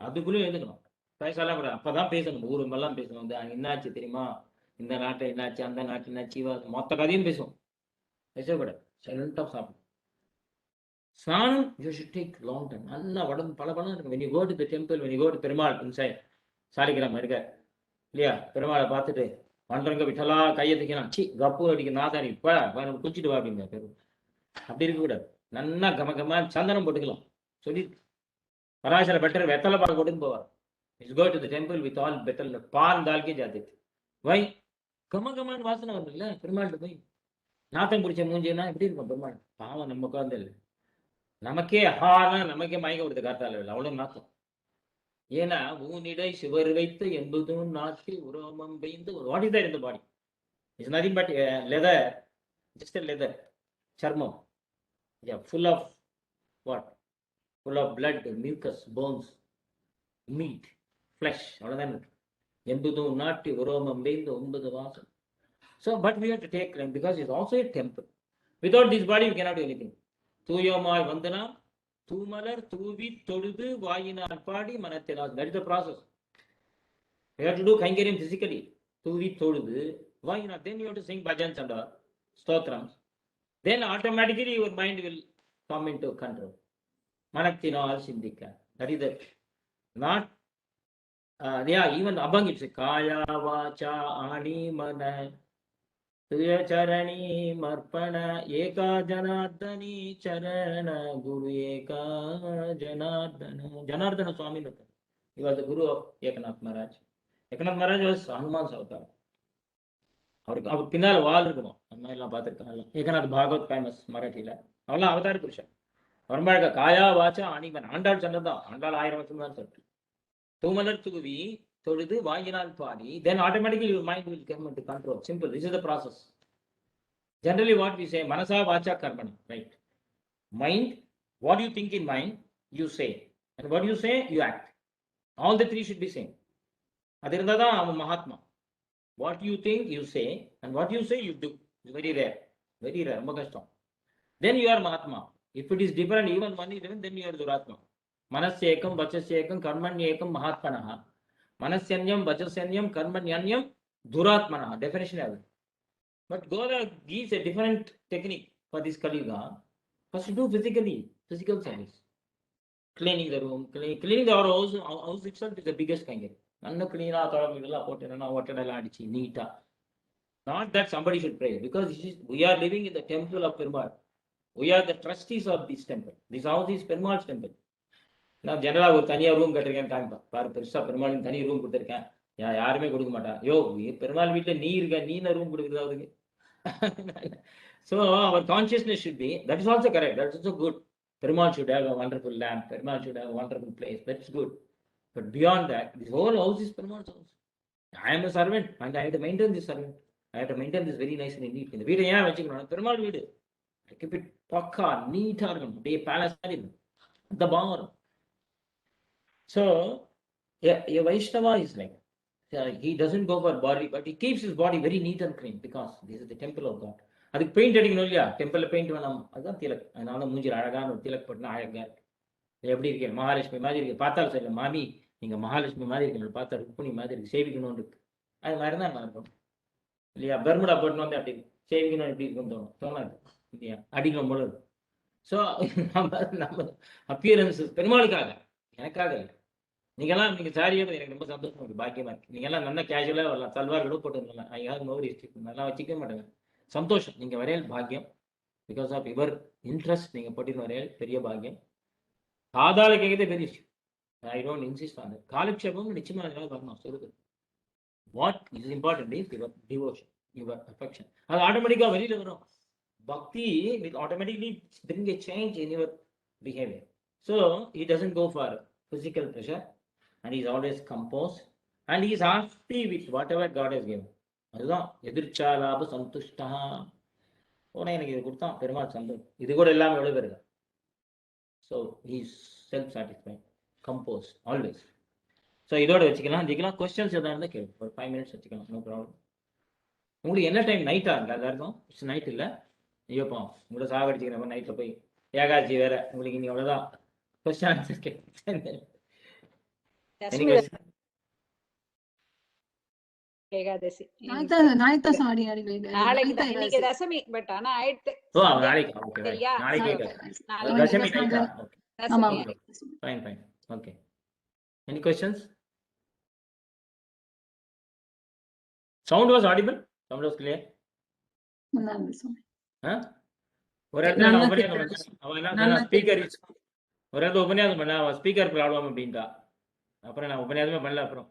அதுக்குள்ளேயும் எழுந்துக்கணும். பேசலாம் கூட அப்பதான் பேசணும். ஊருமெல்லாம் பேசணும். என்னாச்சு தெரியுமா, இந்த நாட்டில் என்னாச்சு, அந்த நாட்டில் என்னாச்சு, மொத்த கதையும் பேசுவோம். பேசக்கூடாது. சைலண்டாக சாப்பிடும். ஸ்நானம் you should take long time. நல்லா உடம்பு பல பலம் இருக்கும். when you go to the temple, when you go to Perumal inside Saligram இருக்க இல்லையா, பெருமாளை பார்த்துட்டு வண்டரங்க விட்டலா கையை தைக்கலாம், சி கப்பு அடிக்க நாதாரி குளிச்சுட்டு வா அப்படிங்க பெரு. அப்படி இருக்கக்கூடாது. நல்லா கமகமா சந்தனம் போட்டுக்கலாம் சொல்லி பராசர பெட்டர் வெத்தலை பால் போட்டுன்னு போவார். Let's go to the temple with all betel. பால் தால்கே ஜாதி. வை கமகமான வாசனை வரும் இல்லை பெருமாள்கிட்ட போய். நாத்தம் பிடிச்ச மூஞ்சின்னா எப்படி இருக்கும் பெருமாள்? பாவம் நம்ம குழந்தை இல்லை. நமக்கே ஹானா நமக்கே மயக்கம் கொடுத்த காத்தால இல்லை, அவ்வளவு நாத்தம். ஏன்னா ஊனிடை சிவர் வைத்து என்பதும் நாட்டி உரோமம் வைந்து what is that in the body? It's nothing but leather, just leather, சர்மம். Full of what? Full of blood, mucus, bones, meat, flesh, அவ்வளோதான் இருக்கு. என்பதும் நாட்டி உரோமம் வைந்து 9 வாசம். So, but we have to take claim because it's also a temple. Without this body, we cannot do anything. தூயோமாய் வந்தனா தூமலர் தூவி தொழுது வாயினால் பாடி மனத்தினால். That is the process. You have to do Kainkaryam physically. தூவி தொழுது வாயினால். Then you have to sing bhajans and stotrams. Then automatically your mind will come into control. மனத்தினால் சிந்திக்க. That is the not even abang it's kaya vacha ani mana तुय चरणी मर्पण एका जनार्दनी चरण गुरु एका जनार्दन. जनार्दन स्वामी होता. He was the guru of Eknath Maharaj. Eknath Maharaj was Hanuman's avatar. அவருக்கு அவர் பின்னால் வால் இருக்கணும். அந்த மாதிரிலாம் பார்த்துருக்காங்க. ஏகநாத் பாகவத் ஃபேமஸ் மராட்டியில். அவெல்லாம் அவதார புருஷன். வரும்பாழ்க காயா வாச்சா அணிவன். ஆண்டாள் சொன்னதான். ஆண்டாள் 1000 வருஷம் தான் சொல்லிட்டு. தூமலர் தூவி தொழுது வாங்கினால் பாடி, then automatically your mind will come into control. Simple. This is the process. Generally what we say, manasa vacha karmana, right? Mind, what you think in mind, you say. And what you say, you act. All the three should be same. அது இருந்தால் தான் அவன் Mahatma. What you think, you say. And what you say, you do. It's very rare. Very rare. ரொம்ப கஷ்டம். Then you are Mahatma. If it is different, even one is different, then you are Duratma. Manasyekam, Vachasyekam, Karmanyekam, Mahatmanaha. Manasyanyam, Vachasanyam, Karmanyanyam, Duratmanaha. Definition of it. But Goda gives a different technique for this Kali Yuga. First do physically, physical service. Cleaning the room, cleaning our house itself is the biggest kind. Nanna clean out all middle potena water adichi neata. Not that somebody should pray, because we are living in the temple of Perumal. We are the trustees of this temple. This house is Perumal's temple. நான் ஜெனரலாக ஒரு தனியாக room கட்டிருக்கேன்னு காமிப்பேன். பாரு பெருசாக பெருமாளுக்கு தனி room கொடுத்துருக்கேன். யாருமே கொடுக்க மாட்டான். யோ பெருமாள் வீட்டில் நீ இருக்க, நீ என்ன ரூம் கொடுக்குறது அவருக்கு? So our consciousness should be, that is also correct, that's also good. Perumal should have a wonderful lamp, Perumal should have a wonderful place, that's good. But beyond that, this whole house is Perumal's house. I am a servant and I have to maintain this servant. I have to maintain this very nice and neat. இந்த வீடை ஏன் வச்சுக்கணும்? பெருமாள் வீடு. keep it பக்கா நீட்டாக இருக்கணும். அப்படியே palace மாதிரி இருக்கும். அந்த பாவம் வரும். So a Vaishnava is like, he doesn't go for body, but he keeps his body very neat and clean because this is the temple of God. அதுக்கு பெயிண்ட் அடிக்கணும் இல்லையா? டெம்பிளில் பெயிண்ட் வேணாம். அதுதான் திலக். அதனால மூஞ்சில் அழகான ஒரு திலக் போட்டுனா அழகா இருக்கு. எப்படி இருக்கேன்? மகாலட்சுமி மாதிரி இருக்கு. பார்த்தாலும் சரி, மாமி நீங்கள் மகாலட்சுமி மாதிரி இருக்கீங்க, பார்த்தா ருக்மிணி மாதிரி இருக்கு, சேவிக்கணும்னு இருக்கு. அது மாதிரி தான் நல்லா இருக்கும் இல்லையா? பர்முடா போட்டுன்னு வந்து அப்படி சேவிக்கணும் எப்படி இருக்குன்னு தோணாது இல்லையா? அடிக்கணும் போல இருக்கும். ஸோ நம்ம அப்பியரன்ஸ் பெருமாளுக்காக, எனக்காக இல்லை. நீங்கள்லாம் நீங்கள் சாரியோட எனக்கு ரொம்ப சந்தோஷம் இருக்குது, பாக்கியமாக இருக்குது. நீங்கள்லாம் நல்லா கேஷுவலாக வரலாம், சல்வார் கூட போட்டுருந்தலாம். யாரும் நோரி நல்லா வச்சுக்க மாட்டாங்க. சந்தோஷம். நீங்கள் வரையல் பாக்கியம். பிகாஸ் ஆஃப் யுவர் இன்ட்ரெஸ்ட் நீங்கள் போட்டின்னு வரையல் பெரிய பாக்கியம். காதால கேட்கதே பெரிய விஷயம். I don't insist on that. காலக்ஷேபம் நிச்சயமாக அதனால வரணும். சொல்லுது what is important is your devotion, your affection. அது ஆட்டோமேட்டிக்காக வெளியில் வரும். பக்தி will automatically bring a change in your behavior. So he doesn't go for physical pleasure, and he is always composed, and he is happy with whatever God has given. அதுதான் எதிர்ச்சாலாப சந்துஷ்டா. போன எனக்கு இது கொடுத்தான் பெருமாள் சந்தோஷம். இது கூட எல்லாமே எவ்வளோ பேருங்க. So he is self-satisfied, composed, always. So இதோட வச்சுக்கலாம். கொஸ்டின்ஸ் எதாவது இருந்தால் கேள்வி. ஒரு 5 minutes வச்சுக்கலாம், நோ ப்ராப்ளம். உங்களுக்கு என்ன டைம்? நைட்டா இல்லை? எல்லாருக்கும் இட்ஸ் நைட் இல்லை. ஐயோப்பா உங்களை சாகடிச்சுக்கிறப்ப நைட்டில் போய் ஏகாட்சி வேற. உங்களுக்கு இன்னைக்கு அவ்வளோதான் கொஸ்டின் ஆன்சர் கேட்க. ஏகாதசி நாளைக்கு தசமி. பட் ஆனா ஆயிடுத்து. ஓ நாளைக்கு. ஓகே நாளைக்கு தசமி நைட்டா? Okay fine fine. Okay any questions? Sound was audible? Sound was clear? ஒரு இடத்துல நான் உபன்யாசம் பண்ணேன். அவன் என்ன ஸ்பீக்கர் ஒரு இடத்துல உபன்யாசம் பண்ண, அவன் ஸ்பீக்கர் ப்ராப்ளம் அப்படின்ட்டா. அப்புறம் நான் உபன்யாசமே பண்ணல. அப்புறம்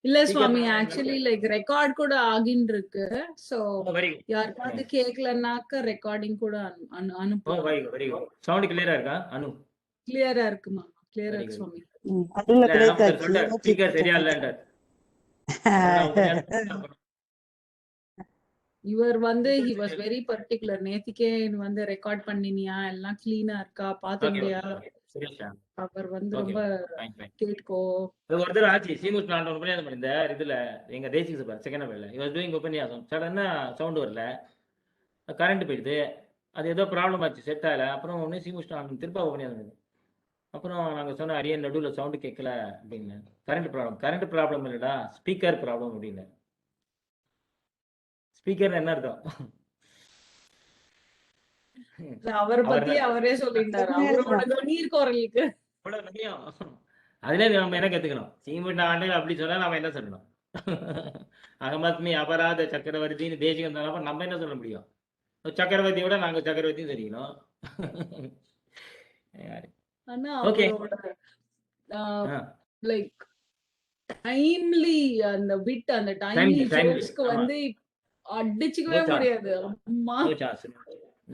இல்ல Speaker சுவாமி, problem ஆக்சுவலி லைக் ரெக்கார்ட் கூட ஆகின்னு இருக்கு. So Oh, very good. யாருக்காவது கேட்கலனாக்க ரெக்கார்டிங் கூட Oh, அனுப்பலாம். very good, very good. Sound clear இருக்கா அனு? கிளியரா இருக்குமா? கிளியரா Very இருக்கு good. சுவாமி. அதுல இல்ல பிரேக் நமக்கு ஆச்சு. சொல்லிட்டார் ஸ்பீக்கர் சரியா இல்லன்றார். அதெல்லாம் உபன்யாசம் இவர் வந்து he was very particular. நேத்திக்கே வந்து ரெக்கார்ட் பண்ணினியா, எல்லாம் கிளீனா இருக்கா ஓகே பாத்துட்டியா? ஓகே சரியா. அவர் வந்து ஓகே ரொம்ப ஃபைன் ஃபைன். கேட்கோ. இது ஒரு தடவை ஆச்சு சீமுஸ் நான் உபன்யாசம் பண்ணியிருந்தேன் இதுல எங்க தேசிக சபை செகண்ட் வேலை இவர் டூயிங் உபன்யாசம் சடனா சவுண்ட் வரல, கரண்ட் போயிடுது, அது ஏதோ ப்ராப்ளம் ஆச்சு செட் ஆகல. அப்புறம் ஒன்று சீமுஸ் நான் திருப்பா உபன்யாசம் பண்ணேன். அப்புறம் நாங்கள் சொன்னோம் அரியன் நடுவில் சவுண்டு கேட்கல அப்படின்னு. கரண்ட் ப்ராப்ளம் இல்லைடா ஸ்பீக்கர் ப்ராப்ளம் அப்படின்னு. ஸ்பீக்கர் என்ன அர்த்தம்? அவரை பத்தி அவரே சொல்லிட்டாரு. அவரோட நீர் குரலுக்கு அதுல நம்ம என்ன கத்துக்கணும்? சீமுட்ட ஆண்டு அப்படி சொன்னா நம்ம என்ன சொல்லணும்? அகமத்மி அபராத சக்கரவர்த்தின்னு தேசிகம் சொன்னப்ப நம்ம என்ன சொல்ல முடியும்? சக்கரவர்த்தியோட நாங்க சக்கரவர்த்தியும் தெரியணும். ஆனா ஓகே அவரோட லைக் டைம்லி அந்த பிட் அந்த டைம்லி ஜோக்ஸ்க்கு வந்து அடிச்சுக்கவே முடியாது. அம்மா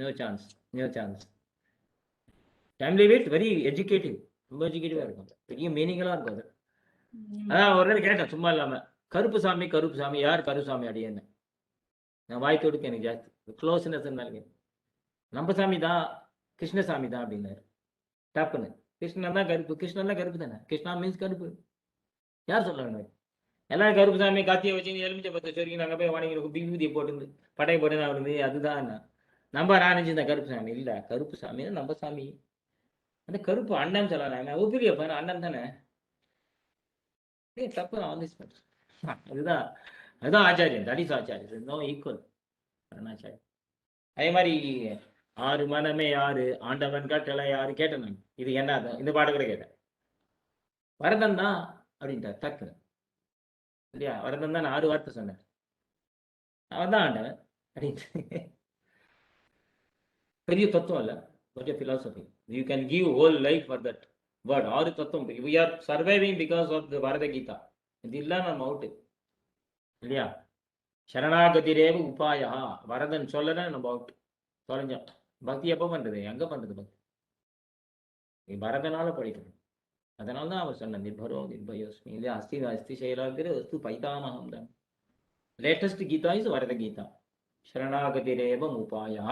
no chance. Timely with very educative, ரொம்ப எஜுகேட்டிவா இருக்கும், பெரிய மீனிங்கலா இருக்கும் அது. அதான் ஒரு நாள் கேட்டேன் சும்மா இல்லாம, கருப்பு சாமி யார் கருசாமி அடியேன்னு. நான் வாய் தொடுக்க எனக்கு ஜாஸ்தி க்ளோஸ்னஸ் இருந்தாலும் நம்ம சாமி தான் கிருஷ்ணசாமி தான் அப்படின்னாரு. டப்புன்னு கிருஷ்ணன் தான் கருப்பு தானே. கிருஷ்ணா மீன்ஸ் கருப்பு. யார் சொல்றாங்க? எல்லாரும் கருப்பு சாமி காத்தியை வச்சு எலுமிச்சை பத்து வரைக்கும் நாங்கள் போய் வாங்கிருக்கோம், விபூதியை போட்டு பட்டை போட்டு நான் வருது. அதுதான் நம்ம நான் நினைச்சிருந்தேன் கருப்பு சாமி இல்லை. கருப்பு சாமி நம்ம சாமி. அந்த கருப்பு அண்ணன் சொல்லலாம், ஒப்பிரிய அண்ணன் தானே. தப்பு நான் வந்து அதுதான் அதுதான் ஆச்சாரியன். தட் இஸ் ஆச்சாரியன், நோ ஈக்குவல் ஆச்சாரியன். அதே மாதிரி 6 மனமே யாரு ஆண்டவன் கட்டளை யாரு கேட்டேன் நான். இது என்ன இந்த பாட்டு கூட கேட்டேன். வரதன் தான் அப்படின்ட்டார் டக்குன்னு இல்லையா. வரதன் தான் 6 வார்த்தை சொன்னேன். அவன் தான் ஆண்டவன் அப்படின்ட்டு. பெரிய தத்துவம் இல்லை, கொஞ்சம் philosophy. You can give whole life for that word. 6 தத்துவம். We are surviving because of the Bharata Gita. இது இல்லாம நம்ம அவுட்டு இல்லையா. சரணாகதிரேவ உபாயா, வரதன் சொல்லல நம்ம அவுட், தொலைஞ்சோம். பக்தி எப்ப பண்றது, எங்க பண்றது பக்தி? பரதனால படிக்கணும். அதனால தான் அவர் சொன்ன நிர்பரோ நிர்பயோஸ்மி இல்லையா. அஸ்தி செயலாகிற அஸ்து பைதாமகம் தான். லேட்டஸ்ட் கீதா இஸ் வரத கீதா. சரணாகதிரேவ உபாயா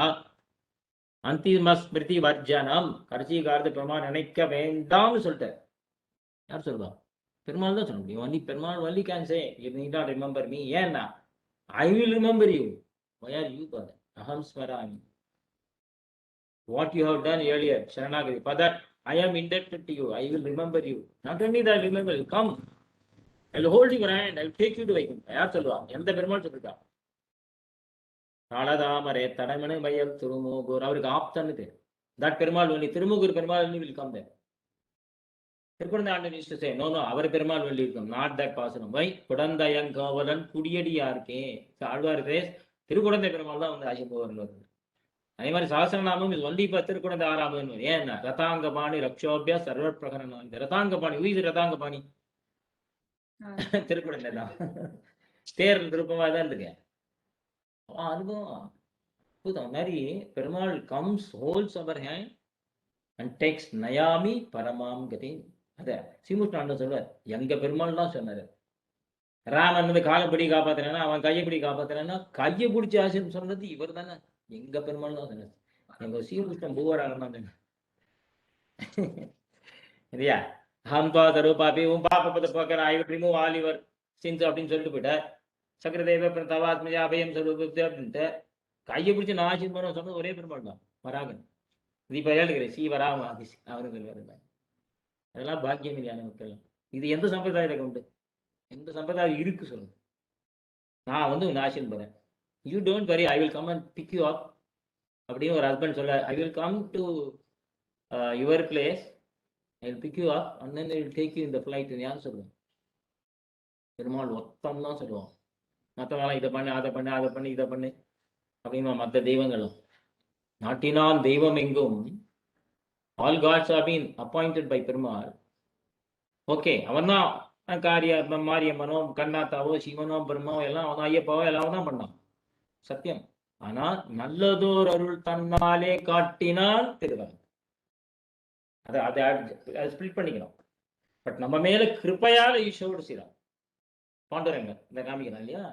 அந்திம ஸ்மிருதி வர்ஜனம். கடைசி காலத்து பெருமாள் நினைக்க வேண்டாம்னு சொல்லிட்டார். யார் சொல்லுவா? பெருமாள் தான் சொல்ல முடியும். only Perumal only can say you need not remember me. ஏன்னா I will remember you. Why are you God? Aham smarami. What you have done earlier, Sharanagati. For that I am indebted to you. I will remember you. Not only that, I will remember you. Come, I will hold your hand. I will take you to Vaikuntha. யார் சொல்லுவா? எந்த பெருமாள் சொல்லிட்டா? காலதாமரே தடமனை மையல் திருமூகூர். அவருக்கு ஆப்தன்னு தெரியும். That Perumal only, Thirumogur Perumal only will come there. Thirukkudanthai ஆண்டு used to say, no, அவர் பெருமாள் ஒன்லி இருக்கும். நாட் தட் பாசனம். வை குடந்தையங்கோவலன் குடியடியார்க்கே. ஆழ்வார் பேஸ் திருக்குழந்தை பெருமாள் தான் வந்து ஆசிபோவன் வருது. அதே மாதிரி சஹஸ்ரநாமம் இது ஒன்லி இப்போ திருக்குழந்தை 6வது. ஏன்னா ரதாங்கபாணி ரக்ஷோபியா சர்வ பிரகரணம். இந்த ரதாங்கபாணி உயிர் ரதாங்கபாணி திருக்குழந்தை தான். தேர் விருப்பமா தான் இருக்கு. அனுபவம் அற்புதம். மாதிரி Perumal comes holds our hand and takes நயாமி பரமாம் கதி. அத சீமுஷ்டாண்ட சொல்வார். எங்க பெருமாள் தான் சொன்னாரு. ராமன் வந்து காலைப்பிடி காப்பாத்துறானா, அவன் கையப்பிடி காப்பாத்துறானா, கையை பிடிச்சி ஆசிரியர் சொன்னது இவர் தானே. எங்க பெருமாள் தான் சொன்னது. எங்க சீமுஷ்டம் பூவராகம் தான் சொன்ன இல்லையா. ஹம்பா தருபாபி உன் பாப்பத்தை பார்க்கற I will remove all your since அப்படின்னு சொல்லிட்டு போயிட்டார். சக்கரதேவ பிரதவாத்மஜா அபயம் சர்வபுத்தி அப்படின்ட்டு கையை பிடிச்சி நான் ஆசிரியர் பண்ண சொன்னது ஒரே பெருமாள் தான், வராகன். இது இப்ப ஏழுகிறேன் சீவராம ஆதிசி அவர்கள் வருங்க. அதெல்லாம் பாக்கியம் இல்லையான மக்கள். இது எந்த சம்பிரதாயத்தை உண்டு? எந்த சம்பிரதாயம் இருக்கு சொல்லுங்க. நான் வந்து ஆசிரியர் போறேன். You don't worry, I will come and pick you up அப்படின்னு ஒரு ஹஸ்பண்ட் சொல்ல. I will come to your place, I will pick you up and then I will take you இந்த ஃப்ளைட். யாரும் சொல்லுவோம்? பெருமாள் ஒத்தம் தான் சொல்லுவோம். மற்றவங்களாம் இதை பண்ணு அதை பண்ணு அதை பண்ணு இதை பண்ணு அப்படின்னு மற்ற தெய்வங்களும். நாட்டினால் தெய்வம் எங்கும் all gods are been appointed by Perumal. Okay, அவன் தான் மாரியம்மனோ கண்ணாத்தாவோ சிவனோ பிரம்மாவோ எல்லாம் அவன் ஐயப்பாவோ எல்லாம் தான் பண்ணான், சத்தியம். ஆனா நல்லதோர் அருள் தன்னாலே காட்டினால் திருவாங்க. அதை அதை ஸ்பிளிட் பண்ணிக்கணும். பட் நம்ம மேல கிருப்பையால ஈஸ்வரோடு செய்யலாம். பாண்டுரங்க இந்த காமிக்கிறான் இல்லையா,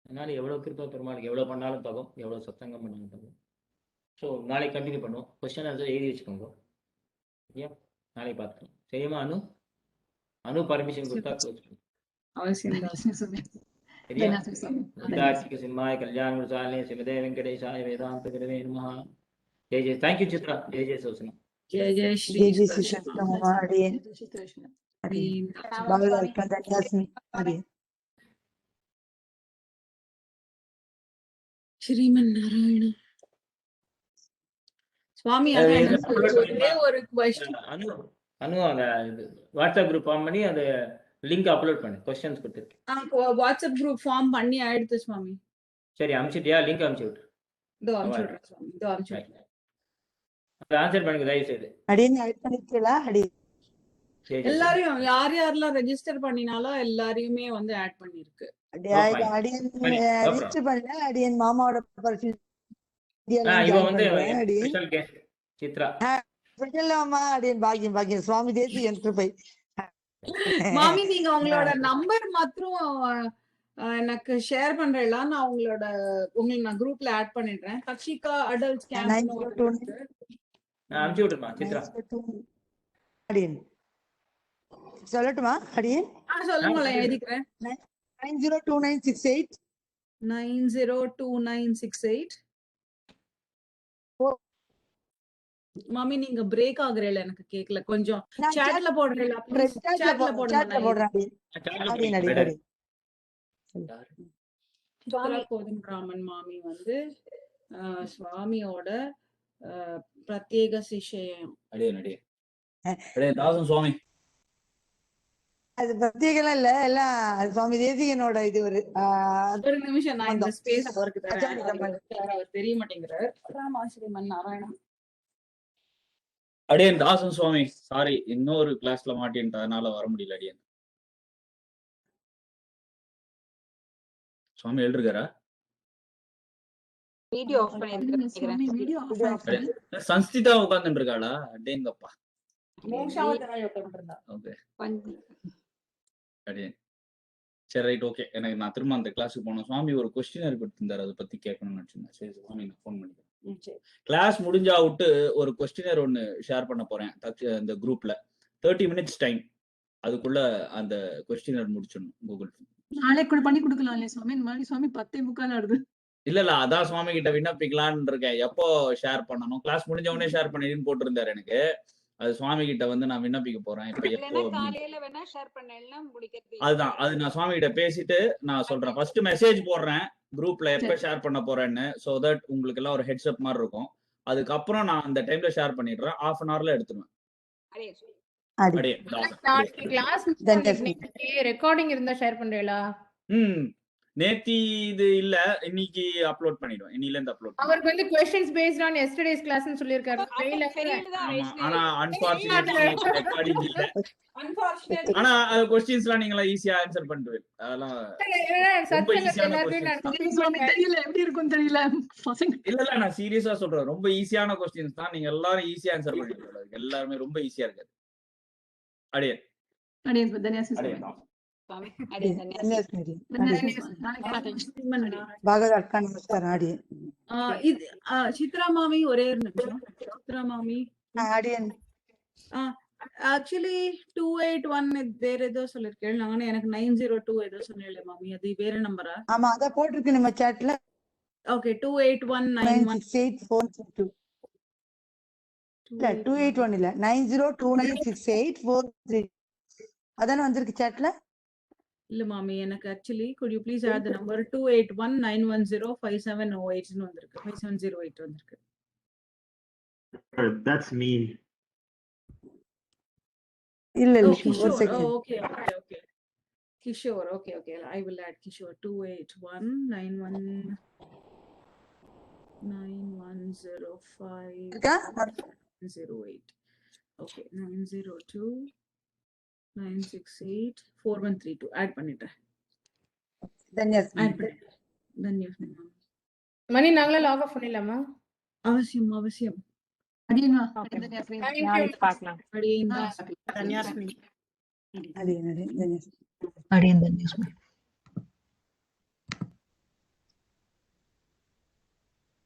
அதனால எவ்வளவு கிருப்பை பெருமாளுக்கு, எவ்வளவு பண்ணாலும் தகும், எவ்வளவு சத்தங்கம் பண்ணாலும் தகும். ஸோ நாளைக்கு கண்டினியூ பண்ணுவோம். கொஸ்டின் ஆன்சர் எழுதி வச்சுக்கோங்க. ஏன் நாளைக்கு பார்த்துக்கோங்க. சரியுமா அனு? அனு பர்மிஷன் கொடுத்தா சரியா? சிம்மாய கல்யாண சாலினி சிமதே வெங்கடேஷாய வேதாந்த குரவே நமஹ. ஜெய் ஜெய். தேங்க்யூ சித்ரா. ஜெய் ஜெய் சோசனா. जय जय श्री जय जय श्री कृष्ण हरे हरे भगवान का धन्यवाद हरे श्रीमन नारायण स्वामी. ஒரே ஒரு क्वेश्चन அனு அந்த வாட்ஸ்அப் குரூப் ஃபார்ம் பண்ணி அந்த லிங்க் அப்லோட் பண்ணு. क्वेश्चंस கொடுத்திருக்கேன். வாட்ஸ்அப் குரூப் ஃபார்ம் பண்ணி ஆயிடுது சுவாமி. சரி அனுப்பிச்சிட்டியா? லிங்க் அனுப்பிச்சு விட்டு. இதோ அனுப்பிச்சுடுறேன் சுவாமி. இதோ அனுப்பிச்சுடுறேன். அதை ஆன்சர் பண்ணுங்க தயவு செய்து. அடியேன் ஆட் பண்ணிட்டீங்களா? அடி எல்லாரையும் யார் யாரெல்லாம் ரெஜிஸ்டர் பண்ணினாலோ எல்லாரையுமே வந்து ஆட் பண்ணிருக்கு. அடியேன் ரெஜிஸ்டர் பண்ணல. அடியேன் மாமாவோட பர்ஃபில் இவ வந்து ஸ்பெஷல் கெஸ்ட் சித்ரா. ஸ்பெஷல் மாமா அடியேன் பாக்கியம் பாக்கியம் சுவாமி தேசி என்று போய் மாமி நீங்க உங்களோட நம்பர் மாத்திரம் எனக்கு ஷேர் பண்றேன்ல, நான் உங்களுக்கு நான் குரூப்ல ஆட் பண்ணிடுறேன். கஷிகா அடல்ட்ஸ் கேம்ப் அனுப்பிச்சு விட்டுருமா சித்ரா? அடியேன் சொல்லட்டுமா? அடியேன் சொல்லுங்களேன், எழுதிக்கிறேன். 902968 902968. மாமி நீங்க பிரேக் ஆகுறீல, எனக்கு கேக்கல. கொஞ்சம் சாட்ல போடுறீல, ப்ளீஸ் சாட்ல போடுங்க. கோதண்டராமன் மாமி வந்து சுவாமியோட பிரத்யேக சிஷ்யம். தாசன் சுவாமி அது பிரத்யேகம் இல்ல, எல்லாம் சுவாமி தேசிகனோட இது ஒரு நிமிஷம் நான் இந்த ஸ்பேஸ் அவருக்கு தரேன். அவர் தெரிய மாட்டேங்கிறார். ராமாஸ்ரீமன் நாராயணன். அடியன் தாசன் சுவாமி, சாரி இன்னொரு கிளாஸ்ல மாட்டேன்றதுனால வர முடியல. அடியன் சுவாமி எழுதிருக்காரா? வீடியோ ஆஃப் பண்ணிருக்கேன். சன்ஸ்திதா உட்கார்ந்துட்டு இருக்காளா? அடேங்கப்பா. ஓகே அடியன் சரி ரைட் ஓகே. எனக்கு நான் திரும்ப அந்த கிளாஸுக்கு போனோம். சுவாமி ஒரு கொஸ்டினர் கொடுத்திருந்தாரு, அதை பத்தி கேட்கணும்னு நினைச்சிருந்தேன். சரி சுவாமி நான் ஃபோன் பண்ணிக்கிறேன். கிளாஸ் முடிஞ்சா விட்டு ஒரு கொஸ்டினர் ஒன்னு ஷேர் பண்ண போறேன் இந்த குரூப்ல. 30 minutes டைம், அதுக்குள்ள அந்த கொஸ்டினர் முடிச்சிடணும். கூகுள் நாளைக்கு கூட பண்ணி கொடுக்கலாம் இல்லையா சுவாமி? இந்த மாதிரி சுவாமி 10:45 ஆகுது. இல்ல அதான் சுவாமி கிட்ட விண்ணப்பிக்கலான்னு இருக்கேன். எப்போ ஷேர் பண்ணணும்? கிளாஸ் முடிஞ்ச உடனே ஷேர் பண்ணிடுன்னு போட்டிருந்தாரு எனக்கு. அது சுவாமி கிட்ட வந்து நான் விண்ணப்பிக்க போறேன். இப்ப எப்போ அதுதான் அது நான் சுவாமி கிட்ட பேசிட்டு நான் சொல்றேன். ஃபர்ஸ்ட் மெசேஜ் போடுறேன் குரூப்ல எப்ப ஷேர் பண்ண போறேன்னு. சோ தட் உங்களுக்கு எல்லாம் ஒரு ஹெட்ஸ் அப் மாதிரி இருக்கும். அதுக்கப்புறம் நான் அந்த டைம்ல ஷேர் பண்ணிடுறேன். 1/2 an hourல எடுத்துருவேன். ரெக்கார்டிங் இருந்தா ஷேர் பண்றீங்களா? நேத்தி இது இல்ல, இன்னைக்கு அப்லோட் பண்ணிடுவேன். இன்னில இருந்து அப்லோட். அவருக்கு வந்து questions based on yesterday's class னு சொல்லிருக்காரு. ஆனா unfortunately ரெக்கார்டிங் இல்ல. ஆனா क्वेश्चंसலாம் நீங்களா ஈஸியா ஆன்சர் பண்ணுவீங்க. அதெல்லாம் தெரியல எப்படி இருக்கும் தெரியல பசங்க. இல்ல நான் சீரியஸா சொல்றேன். ரொம்ப ஈஸியான क्वेश्चंस தான். நீங்க எல்லாரும் ஈஸியா ஆன்சர் பண்ணுவீங்க. எல்லாரும் ரொம்ப ஈஸியா இருக்காது. அடியே தன்யாசி சித்ரா மாமி ஒரே நிமிஷம். சித்ரா மாமி ஆக்சுவலி 281 வேற ஏதோ சொல்லிருக்கேன். நானே எனக்கு 902 ஏதோ சொன்னேன் மாமி. அது வேற நம்பரா? ஆமா அத போட்டுருக்கு நம்ம சாட்ல. ஓகே 2819162 இல்ல 281 இல்ல 90296843 அதானே வந்திருக்கு சாட்ல. இல்ல மாமி எனக்கு actually could you please add the number 2819105708 னு வந்திருக்கு. 5708 வந்திருக்கு. That's me. இல்ல Oh, ஒரு Kishore. Second. Oh, okay. Kishore. Okay. I will add Kishore. 281910591058. Okay. 902 9684132 add பண்ணிட்டேன். தன்யாஸ்மி ஆட் பண்ணிட்டேன். தன்யாஸ்மி மேம். மணி நாங்களே லாக் ஆஃப் பண்ணிடலாமா? அவசியம் அவசியம். அடியேன் வா. Okay. Thank you. நாளைக்கு பார்க்கலாம். அடியேன் ஆ, தான். தன்யாஸ்மி. அடியேன் தன்யாஸ்மி அடியேன் தன்யாஸ்மி.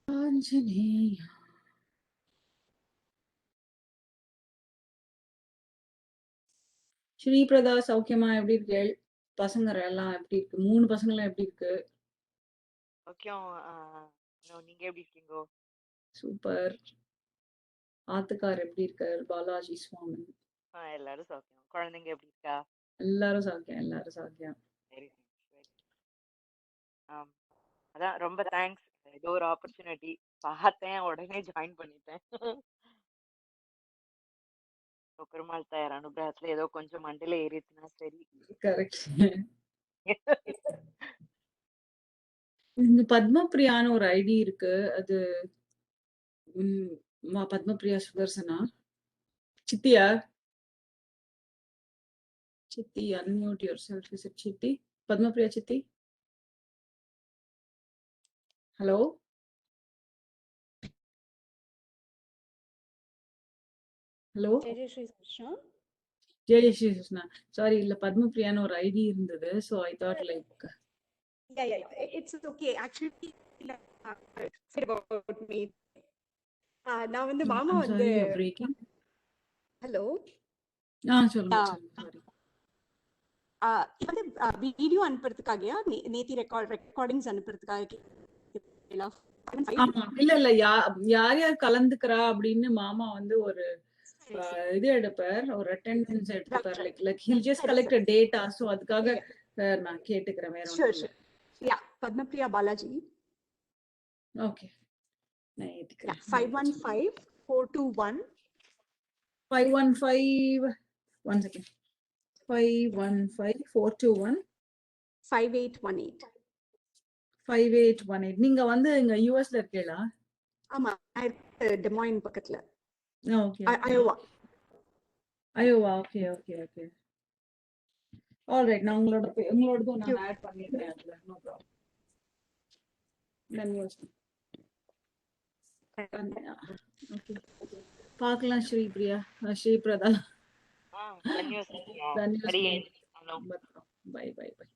ஆஞ்சநேயா. ஸ்ரீபிரதா சௌக்கியமா எப்படி இருக்கு? பசங்க எல்லாம் எப்படி இருக்கு? 3 பசங்களாம் எப்படி இருக்கு? ஓகே நீங்க எப்படி இருக்கீங்க? சூப்பர். ஆத்துக்கார் எப்படி இருக்காரு? பாலாஜி சுவாமி. எல்லாரும் சௌக்கியம். குழந்தைங்க எப்படி இருக்கா? எல்லாரும் சௌக்கியம், எல்லாரும் சௌக்கியம். வெரி அதான் ரொம்ப தேங்க்ஸ். ஏதோ ஒரு ஆப்பர்ச்சுனிட்டி பார்த்தேன், உடனே ஜாயின் பண்ணிட்டேன். பெருமாள் தாயார் அனுகிரகத்துல ஏதோ கொஞ்சம் மண்டல ஏறிச்சுன்னா சரி. கரெக்ட். இங்க பத்மபிரியான்னு ஒரு ஐடி இருக்கு. அது பத்மபிரியா சுதர்சனா சித்தியா? சித்தி, unmute yourself. Is it Chitti? Padmapriya Chitti? Hello? Hello? ஜெய Sri Krishna. Jai Shri Krishna. Sorry, இல்ல பத்மபிரியான்னு ஒரு ஐடி இருந்தது. So I thought like It's okay. Actually, said about me. நான் வந்து மாமா I'm வந்து sorry, you're breaking. ஹலோ. சொல்லுங்க. Sorry. வந்து வீடியோ அனுப்புறதுக்காகயா நேத்தி ரெக்கார்டிங்ஸ் அனுப்புறதுக்காக? ஆமா. இல்ல யார் யார் கலந்துக்கிறா அப்படின்னு மாமா வந்து ஒரு இது எடுப்பார், ஒரு அட்டெண்டன்ஸ் எடுத்துப்பார். Like he'll just collect a data. So அதுக்காக நான் கேட்டுக்கிறேன். வேற Sure, ஒண்ணும் sure. Yeah, Padmapriya Balaji. Okay. நான் ஏத்துக்கிறேன். 515421 515 1 second. 515421 5818. 5818. நீங்க வந்து இங்க யுஎஸ்ல இருக்கீங்களா? ஆமா, டெமாயின் பக்கத்துல. Okay. Iowa. Okay okay okay. Alright. நான் உங்களோடது நான் ஆட் பண்ணிடுறேன் அதுல. No problem. ஓகே. பார்க்கலாம் ஸ்ரீபிரதா. தன்யவாதம். தன்யவாதம். ஹலோ. Bye bye by.